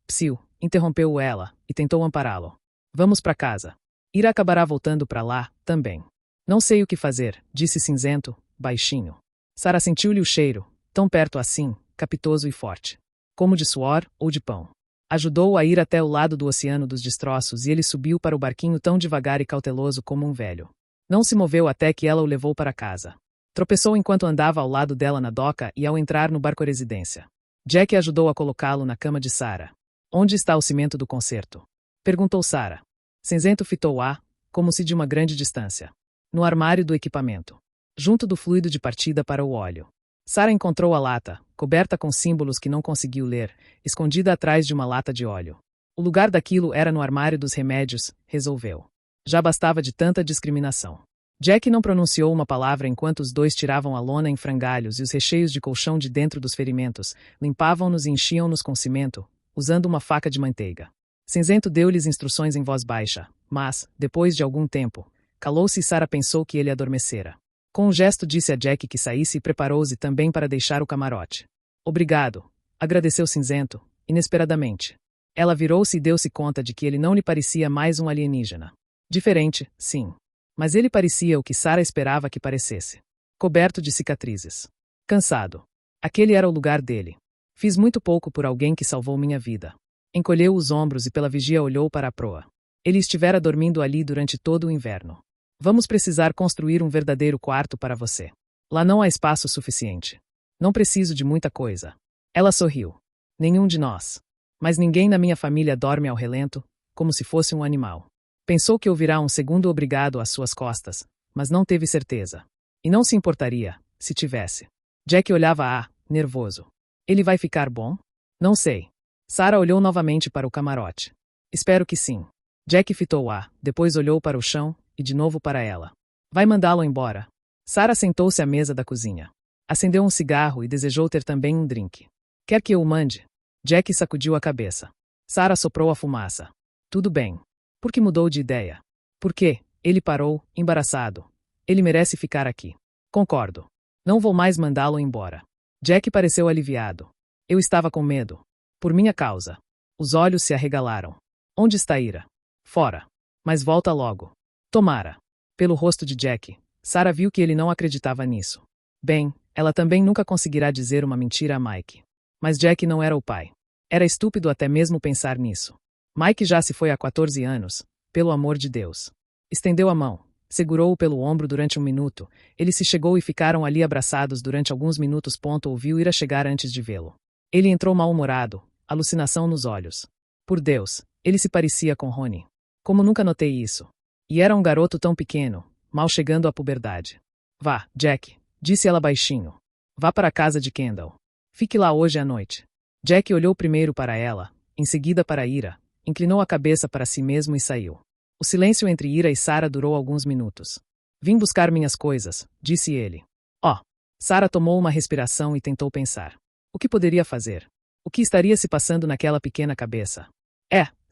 Psiu, interrompeu ela, e tentou ampará-lo. Vamos para casa. Ira acabará voltando para lá, também. Não sei o que fazer, disse cinzento, baixinho. Sarah sentiu-lhe o cheiro, tão perto assim, capitoso e forte. Como de suor ou de pão. Ajudou-o a ir até o lado do oceano dos destroços e ele subiu para o barquinho tão devagar e cauteloso como um velho. Não se moveu até que ela o levou para casa. Tropeçou enquanto andava ao lado dela na doca e ao entrar no barco-residência. Jack ajudou a colocá-lo na cama de Sarah. Onde está o cimento do concerto? Perguntou Sarah. Cinzento fitou-a, como se de uma grande distância. No armário do equipamento. Junto do fluido de partida para o óleo. Sarah encontrou a lata, coberta com símbolos que não conseguiu ler, escondida atrás de uma lata de óleo. O lugar daquilo era no armário dos remédios, resolveu. Já bastava de tanta discriminação. Jack não pronunciou uma palavra enquanto os dois tiravam a lona em frangalhos e os recheios de colchão de dentro dos ferimentos, limpavam-nos e enchiam-nos com cimento, usando uma faca de manteiga. Cinzento deu-lhes instruções em voz baixa, mas, depois de algum tempo, calou-se e Sarah pensou que ele adormecera. Com um gesto disse a Jack que saísse e preparou-se também para deixar o camarote. Obrigado, agradeceu Cinzento, inesperadamente. Ela virou-se e deu-se conta de que ele não lhe parecia mais um alienígena. Diferente, sim. Mas ele parecia o que Sarah esperava que parecesse. Coberto de cicatrizes. Cansado. Aquele era o lugar dele. Fiz muito pouco por alguém que salvou minha vida. Encolheu os ombros e pela vigia olhou para a proa. Ele estivera dormindo ali durante todo o inverno. Vamos precisar construir um verdadeiro quarto para você. Lá não há espaço suficiente. Não preciso de muita coisa. Ela sorriu. Nenhum de nós. Mas ninguém na minha família dorme ao relento, como se fosse um animal. Pensou que ouvirá um segundo obrigado às suas costas, mas não teve certeza. E não se importaria, se tivesse. Jack olhava-a, nervoso. Ele vai ficar bom? Não sei. Sarah olhou novamente para o camarote. Espero que sim. Jack fitou-a, depois olhou para o chão, e de novo para ela. Vai mandá-lo embora. Sarah sentou-se à mesa da cozinha. Acendeu um cigarro e desejou ter também um drink. Quer que eu o mande? Jack sacudiu a cabeça. Sarah soprou a fumaça. Tudo bem. Por que mudou de ideia? Por quê? Ele parou, embaraçado. Ele merece ficar aqui. Concordo. Não vou mais mandá-lo embora. Jack pareceu aliviado. Eu estava com medo. Por minha causa. Os olhos se arregalaram. Onde está Ira? Fora. Mas volta logo. Tomara. Pelo rosto de Jack, Sarah viu que ele não acreditava nisso. Bem, ela também nunca conseguirá dizer uma mentira a Mike. Mas Jack não era o pai. Era estúpido até mesmo pensar nisso. Mike já se foi há 14 anos, pelo amor de Deus. Estendeu a mão, segurou-o pelo ombro durante um minuto, ele se chegou e ficaram ali abraçados durante alguns minutos. Ouviu Ira chegar antes de vê-lo. Ele entrou mal-humorado, alucinação nos olhos. Por Deus, ele se parecia com Ronnie. Como nunca notei isso. E era um garoto tão pequeno, mal chegando à puberdade. Vá, Jack, disse ela baixinho. Vá para a casa de Kendall. Fique lá hoje à noite. Jack olhou primeiro para ela, em seguida para Ira. Inclinou a cabeça para si mesmo e saiu. O silêncio entre Ira e Sarah durou alguns minutos. Vim buscar minhas coisas, disse ele. Oh! Sarah tomou uma respiração e tentou pensar. O que poderia fazer? O que estaria se passando naquela pequena cabeça?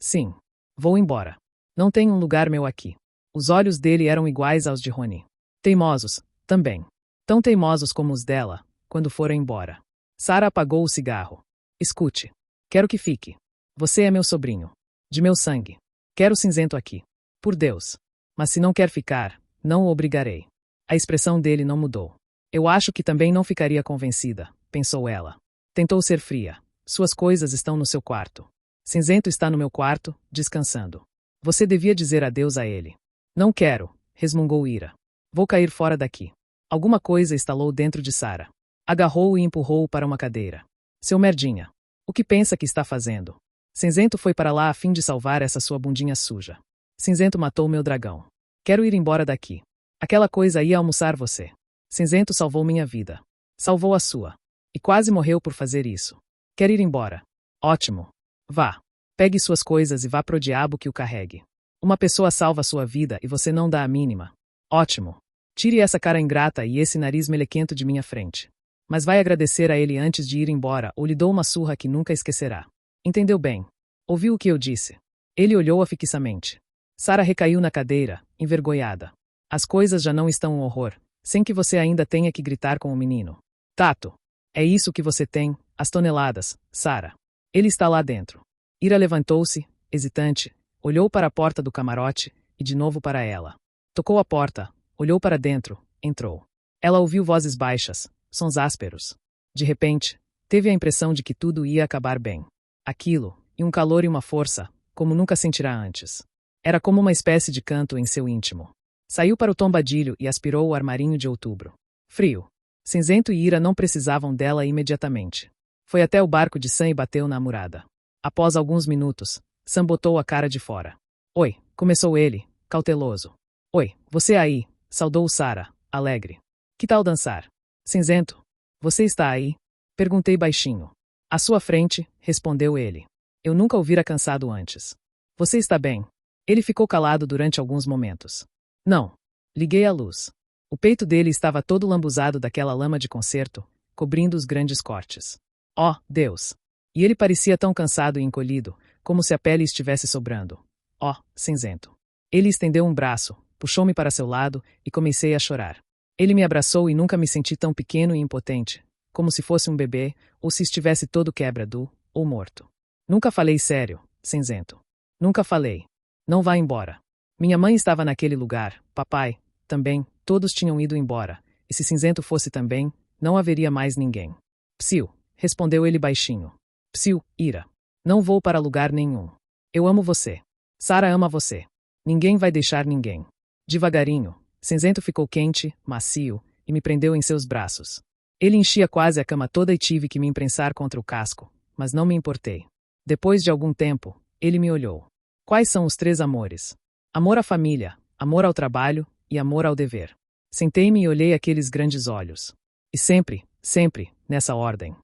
Sim. Vou embora. Não tem um lugar meu aqui. Os olhos dele eram iguais aos de Ronnie. Teimosos, também. Tão teimosos como os dela, quando foram embora. Sarah apagou o cigarro. Escute. Quero que fique. Você é meu sobrinho. De meu sangue. Quero Cinzento aqui. Por Deus. Mas se não quer ficar, não o obrigarei. A expressão dele não mudou. Eu acho que também não ficaria convencida, pensou ela. Tentou ser fria. Suas coisas estão no seu quarto. Cinzento está no meu quarto, descansando. Você devia dizer adeus a ele. Não quero, resmungou Ira. Vou cair fora daqui. Alguma coisa estalou dentro de Sarah. Agarrou-o e empurrou-o para uma cadeira. Seu merdinha. O que pensa que está fazendo? Cinzento foi para lá a fim de salvar essa sua bundinha suja. Cinzento matou meu dragão. Quero ir embora daqui. Aquela coisa ia almoçar você. Cinzento salvou minha vida. Salvou a sua. E quase morreu por fazer isso. Quer ir embora? Ótimo. Vá. Pegue suas coisas e vá pro diabo que o carregue. Uma pessoa salva sua vida e você não dá a mínima. Ótimo. Tire essa cara ingrata e esse nariz melequento de minha frente. Mas vai agradecer a ele antes de ir embora ou lhe dou uma surra que nunca esquecerá. Entendeu bem? Ouviu o que eu disse? Ele olhou-a fixamente. Sarah recaiu na cadeira, envergonhada. As coisas já não estão um horror, sem que você ainda tenha que gritar com o menino. Tato. É isso que você tem, as toneladas, Sarah. Ele está lá dentro. Ira levantou-se, hesitante, olhou para a porta do camarote, e de novo para ela. Tocou a porta, olhou para dentro, entrou. Ela ouviu vozes baixas, sons ásperos. De repente, teve a impressão de que tudo ia acabar bem. Aquilo, e um calor e uma força, como nunca sentirá antes. Era como uma espécie de canto em seu íntimo. Saiu para o tombadilho e aspirou o armarinho de outubro. Frio. Cinzento e Ira não precisavam dela imediatamente. Foi até o barco de Sam e bateu na murada. Após alguns minutos, Sam botou a cara de fora. Oi, começou ele, cauteloso. Oi, você aí, saudou Sara, alegre. Que tal dançar? Cinzento, você está aí? Perguntei baixinho. À sua frente, respondeu ele. Eu nunca o vira cansado antes. Você está bem? Ele ficou calado durante alguns momentos. Não. Liguei a luz. O peito dele estava todo lambuzado daquela lama de concerto, cobrindo os grandes cortes. Oh, Deus! E ele parecia tão cansado e encolhido, como se a pele estivesse sobrando. Oh, cinzento! Ele estendeu um braço, puxou-me para seu lado e comecei a chorar. Ele me abraçou e nunca me senti tão pequeno e impotente, como se fosse um bebê, ou se estivesse todo quebrado, ou morto. Nunca falei sério, cinzento. Nunca falei. Não vá embora. Minha mãe estava naquele lugar, papai, também, todos tinham ido embora, e se cinzento fosse também, não haveria mais ninguém. Psiu, respondeu ele baixinho. Psiu, Ira. Não vou para lugar nenhum. Eu amo você. Sara ama você. Ninguém vai deixar ninguém. Devagarinho, cinzento ficou quente, macio, e me prendeu em seus braços. Ele enchia quase a cama toda e tive que me imprensar contra o casco, mas não me importei. Depois de algum tempo, ele me olhou. Quais são os 3 amores? Amor à família, amor ao trabalho e amor ao dever. Sentei-me e olhei aqueles grandes olhos. E sempre, sempre, nessa ordem.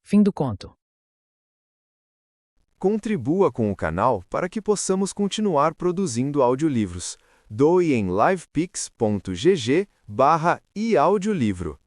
Fim do conto. Contribua com o canal para que possamos continuar produzindo audiolivros. Doe em livepix.gg/eaudiolivro.